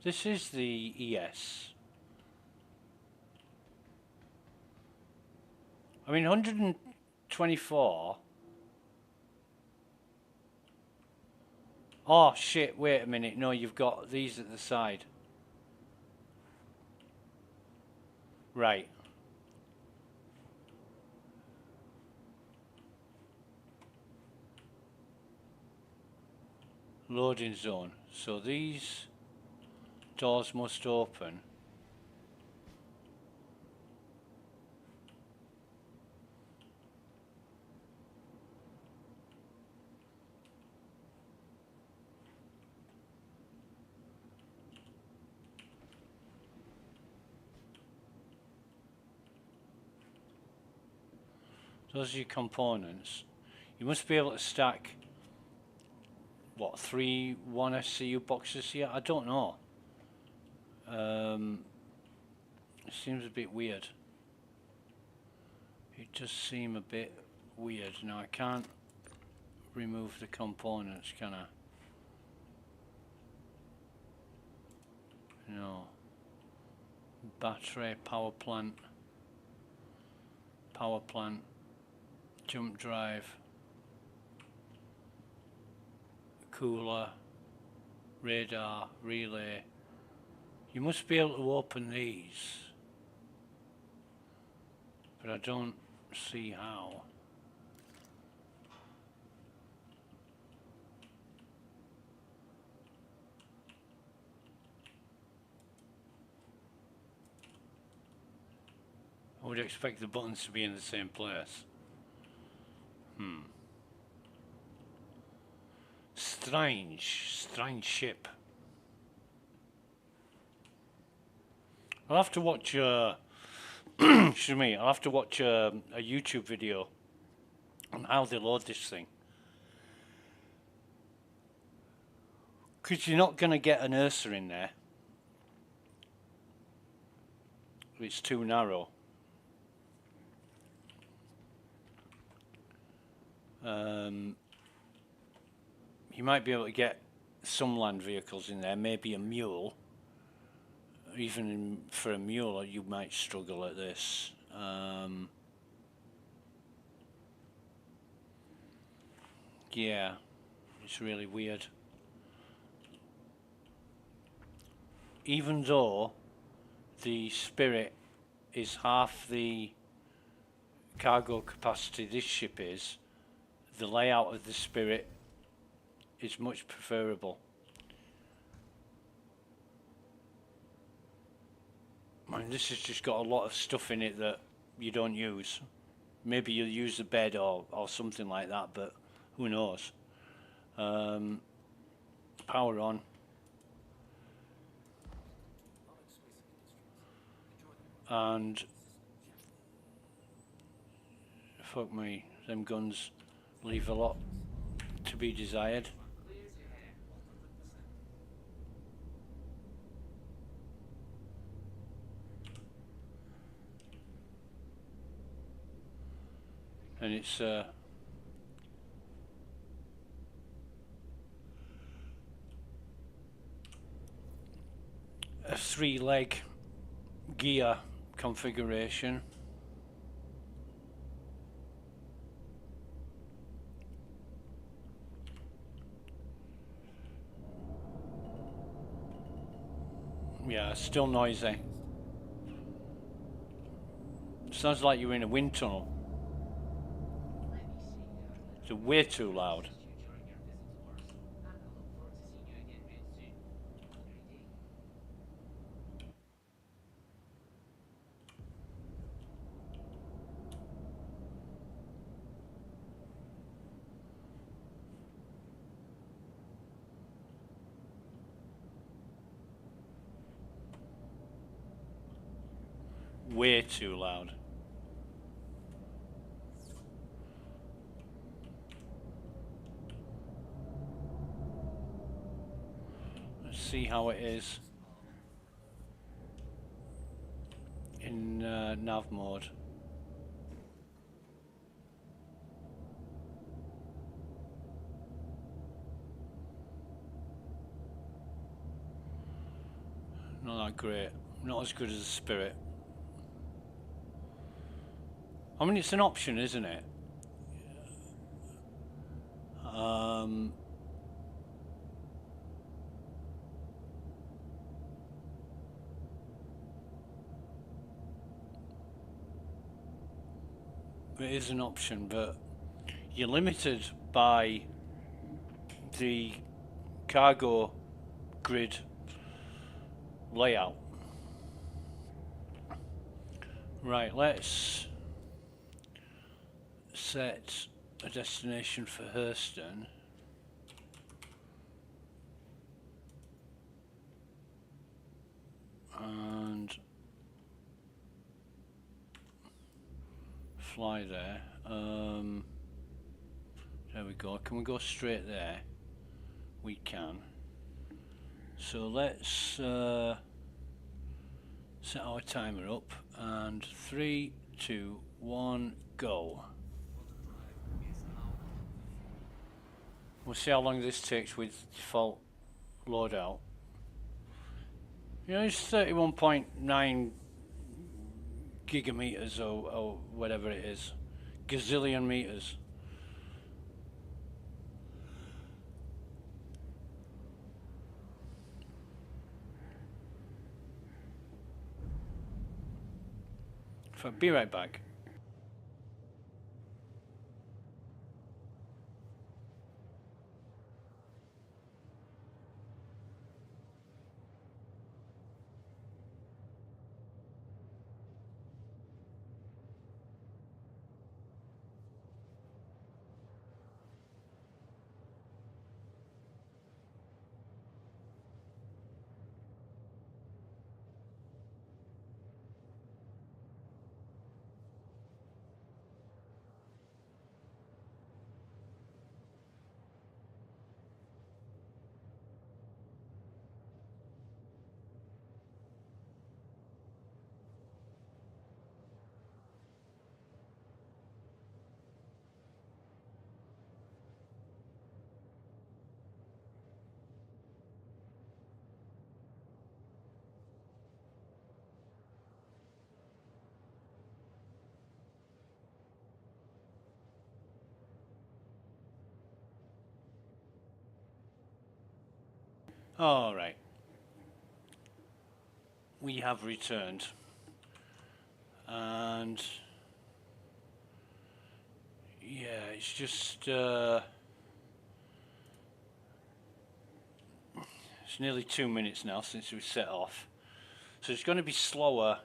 This is the ES. I mean, 124. Oh shit, wait a minute. No, you've got these at the side. Right. Loading zone. So these doors must open. Those are your components. You must be able to stack, what, 3 1 SCU boxes here? I don't know. It seems a bit weird. It does seem a bit weird. Now I can't remove the components, can I? No. Battery, power plant, jump drive, cooler, radar, relay. You must be able to open these, but I don't see how. I would expect the buttons to be in the same place. Strange ship. I'll have to watch excuse me, I'll have to watch a YouTube video on how they load this thing. Because you're not going to get an Ursa in there. It's too narrow. You might be able to get some land vehicles in there, maybe a mule. Even for a mule, you might struggle at this. Yeah, it's really weird. Even though the Spirit is half the cargo capacity this ship is, the layout of the Spirit is much preferable. I mean, this has just got a lot of stuff in it that you don't use. Maybe you'll use the bed or something like that, but who knows. Power on. And fuck me, them guns leave a lot to be desired. And it's a 3-leg gear configuration. Yeah, still noisy. Sounds like you're in a wind tunnel. It's way too loud. Way too loud. Let's see how it is in nav mode. Not that great. Not as good as the Spirit. I mean, it's an option, isn't it? It is an option, but you're limited by the cargo grid layout. Right, let's set a destination for Hurston. And fly there. There we go. Can we go straight there? We can. So let's set our timer up, and 3, 2, 1, go. We'll see how long this takes with default loadout. You know, it's 31.9 gigameters or whatever it is. Gazillion meters. Be right back. All right. We have returned. And yeah, it's just it's nearly 2 minutes now since we set off, so it's going to be slower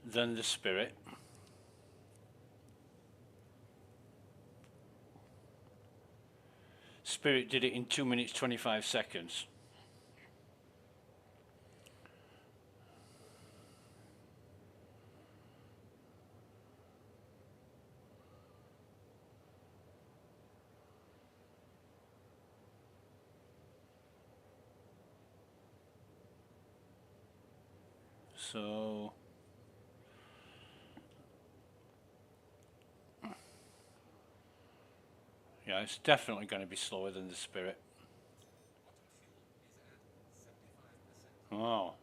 than the Spirit. Spirit did it in 2 minutes 25 seconds. So yeah, it's definitely going to be slower than the Spirit. Oh.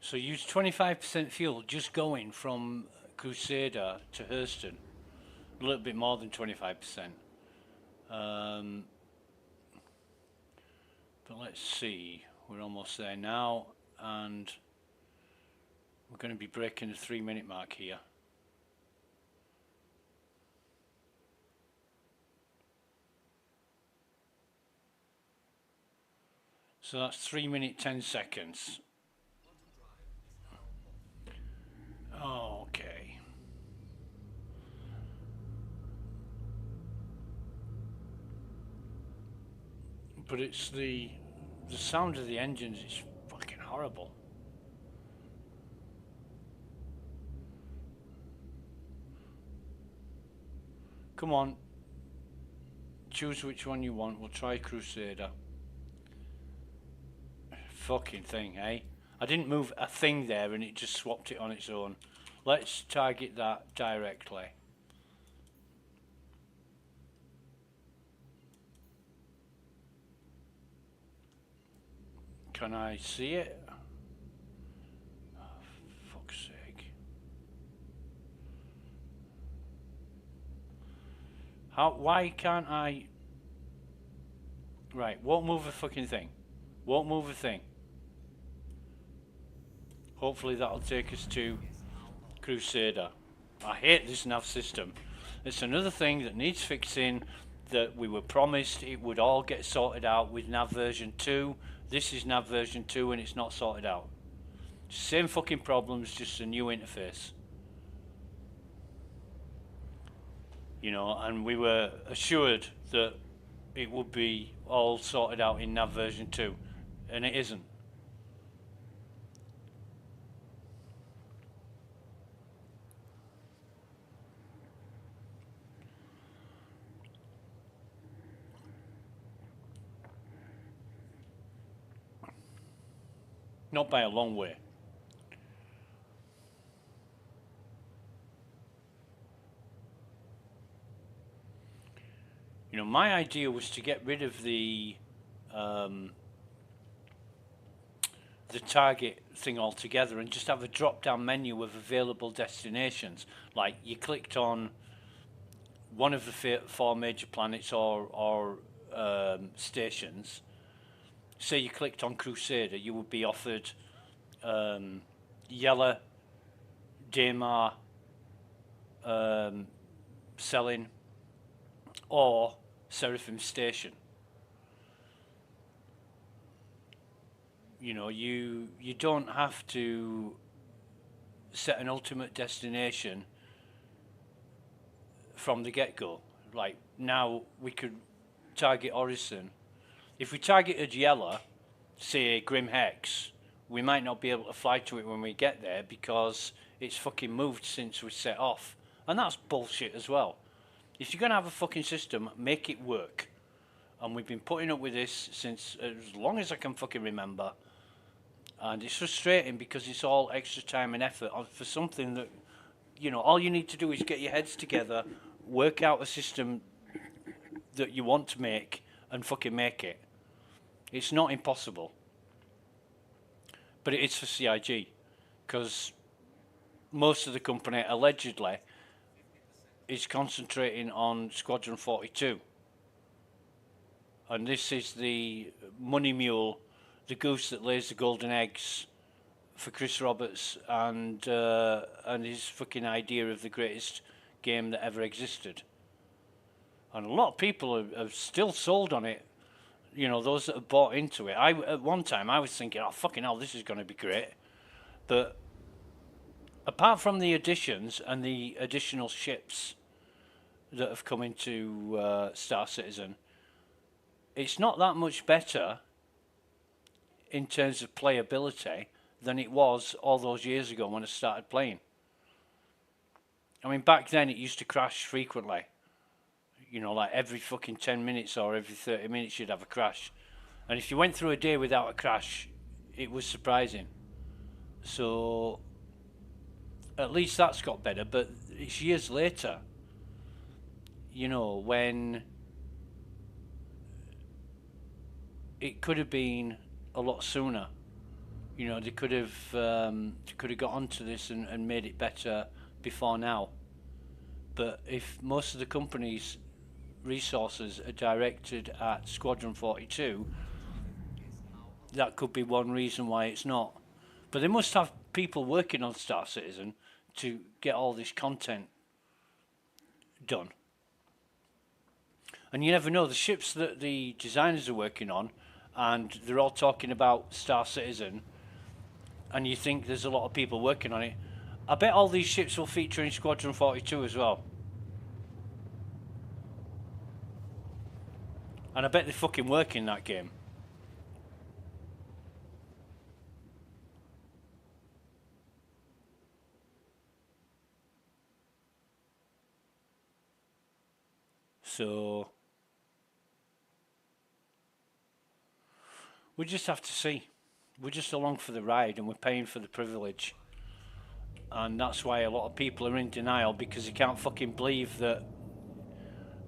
So use 25% fuel just going from Crusader to Hurston. A little bit more than 25%. But let's see. We're almost there now, and we're going to be breaking the 3 minute mark here. So that's 3 minutes 10 seconds. Okay. But it's the sound of the engines is fucking horrible. Come on. Choose which one you want. We'll try Crusader. Fucking thing, eh? I didn't move a thing there and it just swapped it on its own. Let's target that directly. Can I see it? Oh, fuck's sake. Why can't I? Right, won't move a fucking thing. Won't move a thing. Hopefully that'll take us to Crusader. I hate this nav system. It's another thing that needs fixing, that we were promised it would all get sorted out with nav version 2. This is nav version 2 and it's not sorted out. Same fucking problems, just a new interface. You know, and we were assured that it would be all sorted out in nav version 2, and it isn't. Not by a long way. You know, my idea was to get rid of the target thing altogether and just have a drop-down menu of available destinations. Like you clicked on one of the 4 major planets or stations. Say you clicked on Crusader, you would be offered Yella, Daymar, Selin, or Seraphim Station. You know, you don't have to set an ultimate destination from the get-go. Like now we could target Orison. If we targeted Yella, say Grim Hex, we might not be able to fly to it when we get there because it's fucking moved since we set off. And that's bullshit as well. If you're going to have a fucking system, make it work. And we've been putting up with this since as long as I can fucking remember. And it's frustrating because it's all extra time and effort for something that, you know, all you need to do is get your heads together, work out a system that you want to make, and fucking make it. It's not impossible. But it is for CIG. Because most of the company, allegedly, is concentrating on Squadron 42. And this is the money mule, the goose that lays the golden eggs for Chris Roberts and his fucking idea of the greatest game that ever existed. And a lot of people are still sold on it. You know, those that have bought into it. At one time I was thinking, oh fucking hell, this is going to be great. But apart from the additions and the additional ships that have come into Star Citizen, it's not that much better in terms of playability than it was all those years ago when I started playing. I mean, back then it used to crash frequently. You know, like every fucking 10 minutes or every 30 minutes you'd have a crash. And if you went through a day without a crash, it was surprising. So at least that's got better, but it's years later, you know, when it could have been a lot sooner. You know, they could have got onto this and made it better before now. But if most of the company's resources are directed at Squadron 42, that could be one reason why it's not. But they must have people working on Star Citizen to get all this content done. And you never know, the ships that the designers are working on, and they're all talking about Star Citizen, and you think there's a lot of people working on it. I bet all these ships will feature in Squadron 42 as well. And I bet they fucking work in that game. So we just have to see. We're just along for the ride and we're paying for the privilege. And that's why a lot of people are in denial, because they can't fucking believe that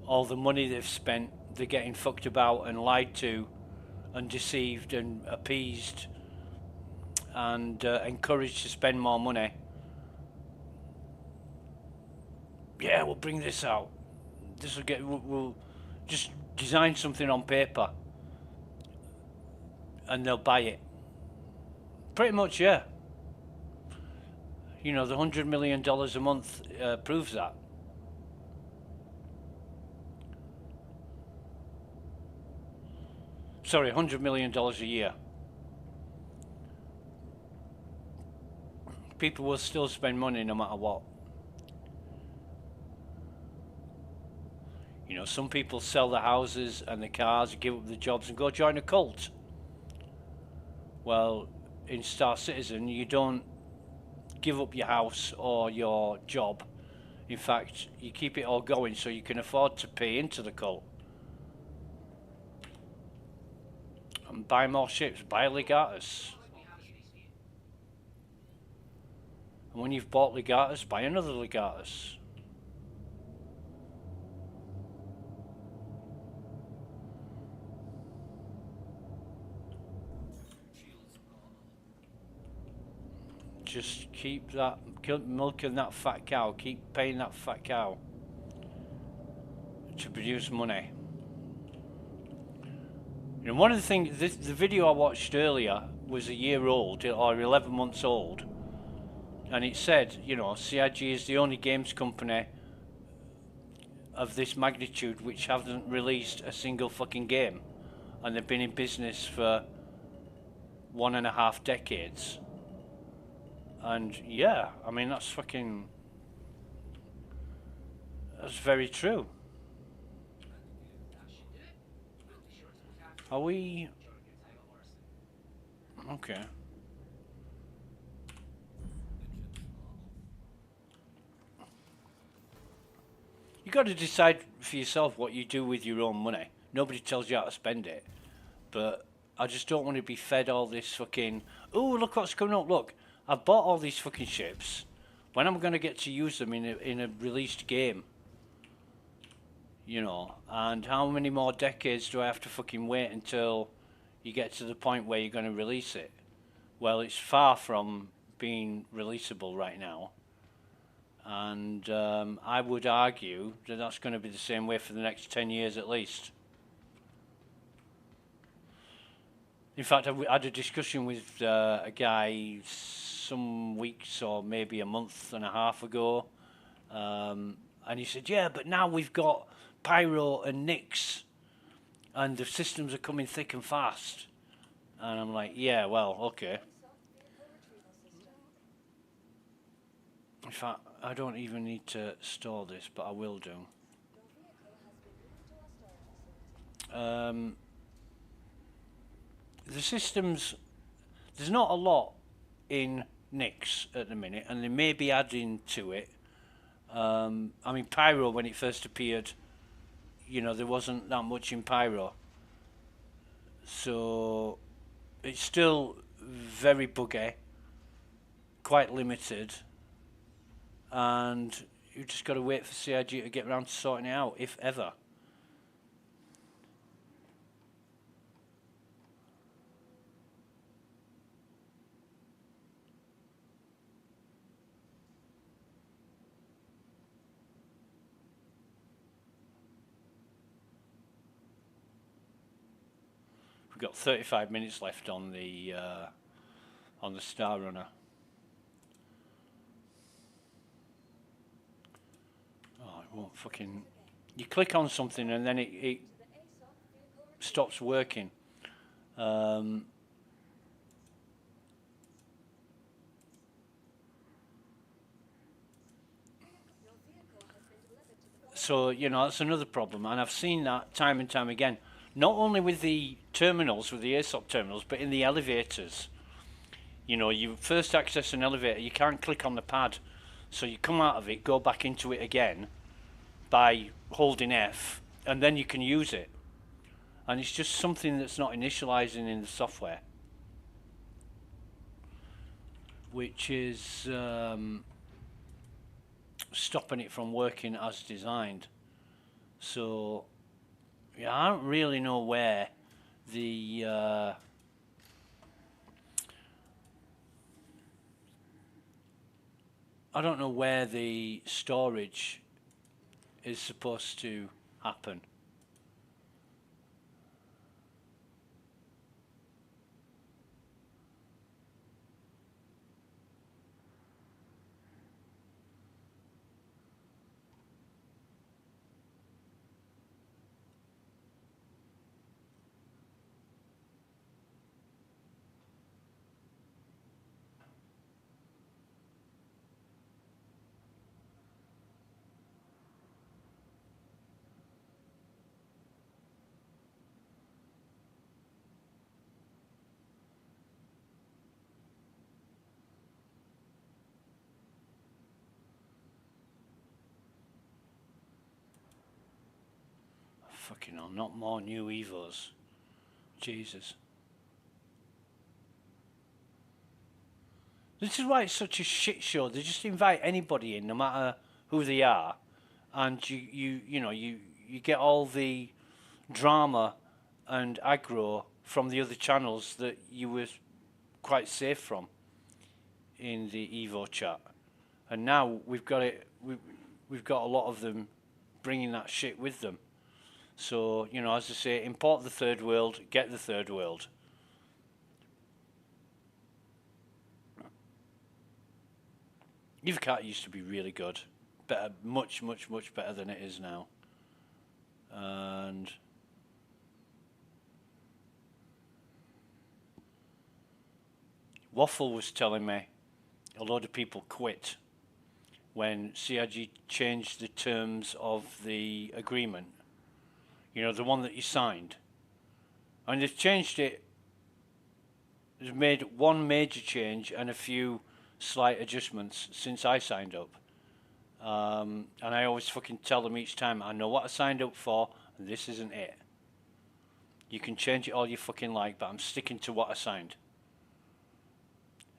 all the money they've spent, they're getting fucked about and lied to and deceived and appeased and encouraged to spend more money. Yeah, we'll bring this out. This will get. We'll just design something on paper, and they'll buy it. Pretty much, yeah. You know, the $100 million a month proves that. Sorry, $100 million a year. People will still spend money no matter what. You know, some people sell their houses and their cars, give up their jobs and go join a cult. Well, in Star Citizen, you don't give up your house or your job. In fact, you keep it all going so you can afford to pay into the cult. And buy more ships, buy Legatus. And when you've bought Legatus, buy another Legatus. Just keep that, milking that fat cow, keep paying that fat cow to produce money. You know, one of the things, the video I watched earlier was a year old, or 11 months old, and it said, you know, CIG is the only games company of this magnitude which hasn't released a single fucking game, and they've been in business for 1.5 decades. And yeah, I mean, that's very true. Are we? Okay. You got to decide for yourself what you do with your own money. Nobody tells you how to spend it. But I just don't want to be fed all this fucking, oh, look what's coming up, look. I've bought all these fucking ships. When am I going to get to use them in a released game? You know, and how many more decades do I have to fucking wait until you get to the point where you're going to release it? Well, it's far from being releasable right now. And I would argue that that's going to be the same way for the next 10 years at least. In fact, had a discussion with a guy some weeks or maybe a month and a half ago, and he said, "Yeah, but now we've got Pyro and Nix, and the systems are coming thick and fast." And I'm like, "Yeah, well, okay." In fact, I don't even need to store this, but I will do. The systems, there's not a lot in Nix at the minute, and they may be adding to it. I mean, Pyro, when it first appeared, you know, there wasn't that much in Pyro. So it's still very buggy, quite limited, and you've just got to wait for CIG to get around to sorting it out, if ever. We've got 35 minutes left on the Star Runner. Oh, it won't fucking... You click on something and then it stops working. So, you know, that's another problem, and I've seen that time and time again. Not only with the terminals, with the ASOP terminals, but in the elevators. You know, you first access an elevator, you can't click on the pad. So you come out of it, go back into it again by holding F, and then you can use it. And it's just something that's not initializing in the software, which is stopping it from working as designed. So yeah, I don't really know where the I don't know where the storage is supposed to happen. Fucking hell, not more new Evos. Jesus. This is why it's such a shit show. They just invite anybody in, no matter who they are, and you know you get all the drama and aggro from the other channels that you were quite safe from in the Evo chat, and now we've got it. We've got a lot of them bringing that shit with them. So, you know, as I say, import the third world, get the third world. EvoCat used to be really good. Better, much better than it is now. And Waffle was telling me a lot of people quit when CIG changed the terms of the agreement. You know, the one that you signed. And they've changed it. They've made one major change and a few slight adjustments since I signed up. And I always fucking tell them each time, I know what I signed up for, and this isn't it. You can change it all you fucking like, but I'm sticking to what I signed.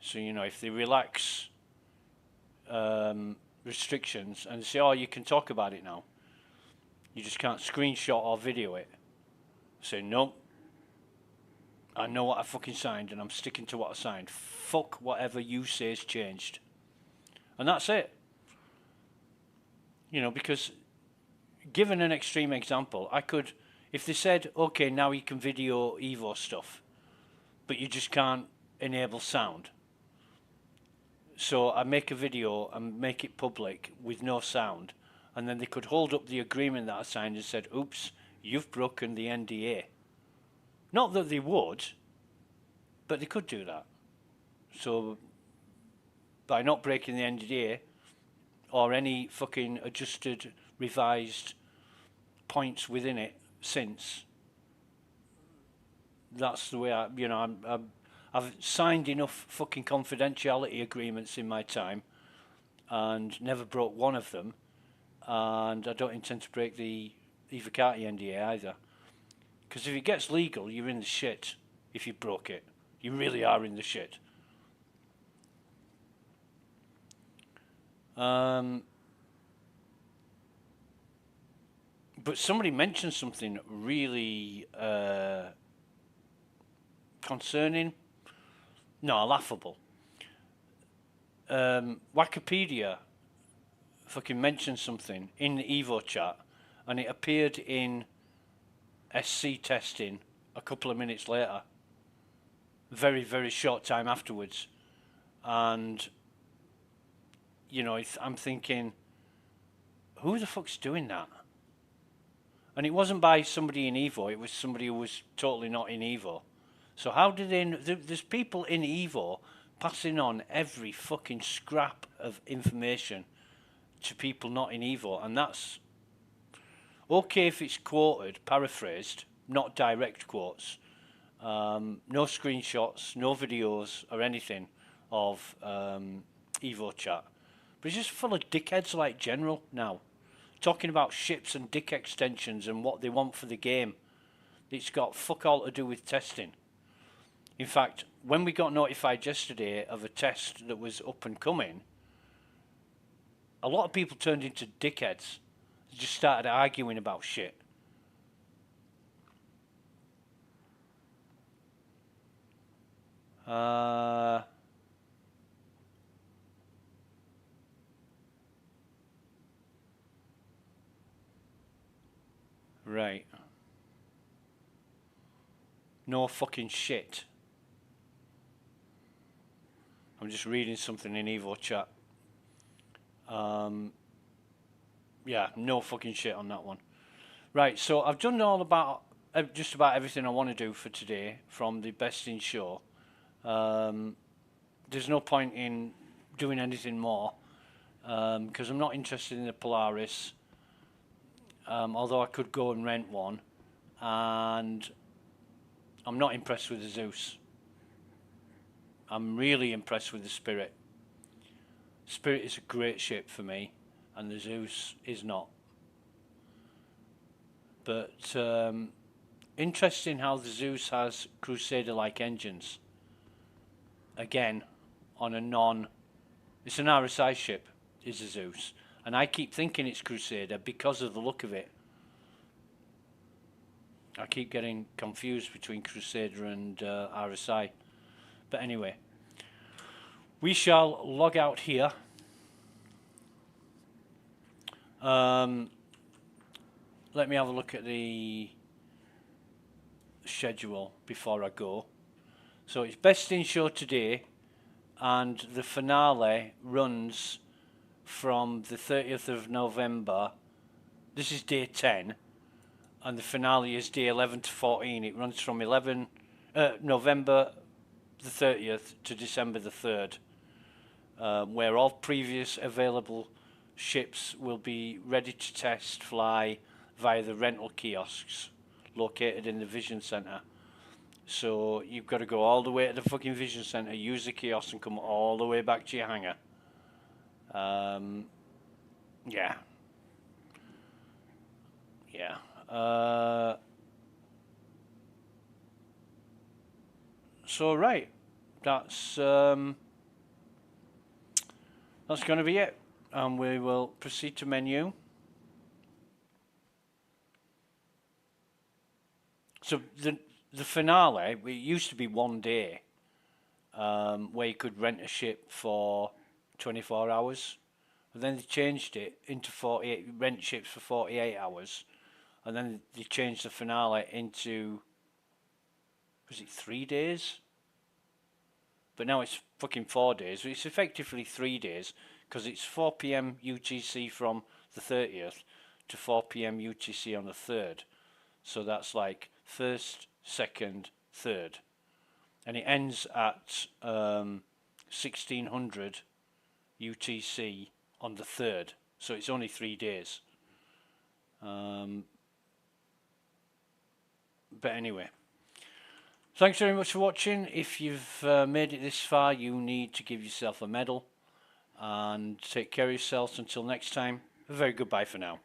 So, you know, if they relax restrictions and say, oh, you can talk about it now, you just can't screenshot or video it. Say, nope. I know what I fucking signed and I'm sticking to what I signed. Fuck whatever you say has changed. And that's it. You know, because given an extreme example, I could, if they said, okay, now you can video Evo stuff, but you just can't enable sound. So I make a video and make it public with no sound, and then they could hold up the agreement that I signed and said, oops, you've broken the NDA. Not that they would, but they could do that. So by not breaking the NDA or any fucking adjusted, revised points within it since, that's the way I've signed enough fucking confidentiality agreements in my time and never broke one of them, and I don't intend to break the Ivacati NDA either. Because if it gets legal, you're in the shit if you broke it. You really are in the shit. But somebody mentioned something really concerning. No, laughable. Wikipedia fucking mentioned something in the Evo chat, and it appeared in SC testing a couple of minutes later. Very, very short time afterwards. And, you know, I'm thinking, who the fuck's doing that? And it wasn't by somebody in Evo, it was somebody who was totally not in Evo. So how did they... There's people in Evo passing on every fucking scrap of information to people not in Evo, and that's okay if it's quoted, paraphrased, not direct quotes. No screenshots, no videos or anything of Evo chat. But it's just full of dickheads like General now, talking about ships and dick extensions and what they want for the game. It's got fuck all to do with testing. In fact, when we got notified yesterday of a test that was up and coming, a lot of people turned into dickheads. They just started arguing about shit. Right. No fucking shit. I'm just reading something in Evo chat. Yeah, no fucking shit on that one. Right, so I've done all about just about everything I want to do for today from the Best in Show. There's no point in doing anything more because I'm not interested in the Polaris, although I could go and rent one, and I'm not impressed with the Zeus. I'm really impressed with the Spirit. Spirit is a great ship for me, and the Zeus is not. But interesting how the Zeus has Crusader-like engines. Again, on a it's an RSI ship, is a Zeus. And I keep thinking it's Crusader because of the look of it. I keep getting confused between Crusader and RSI. But anyway, we shall log out here. Let me have a look at the schedule before I go. So it's Best in Show today, and the finale runs from the 30th of November. This is day 10, and the finale is day 11 to 14. It runs from November the 30th to December the 3rd, where all previous available ships will be ready to test fly via the rental kiosks located in the Vision Centre. So you've got to go all the way to the fucking Vision Centre, use the kiosk, and come all the way back to your hangar. Yeah. So right, that's going to be it, and we will proceed to menu. So the finale, it used to be one day, where you could rent a ship for 24 hours, and then they changed it into rent ships for 48 hours, and then they changed the finale into, was it 3 days? but now it's fucking 4 days. It's effectively 3 days because it's 4 p.m. UTC from the 30th to 4 p.m. UTC on the 3rd. So that's like 1st, 2nd, 3rd. And it ends at 1600 UTC on the 3rd. So it's only 3 days. But anyway, thanks very much for watching. If you've made it this far, you need to give yourself a medal. And take care of yourselves until next time. A very goodbye for now.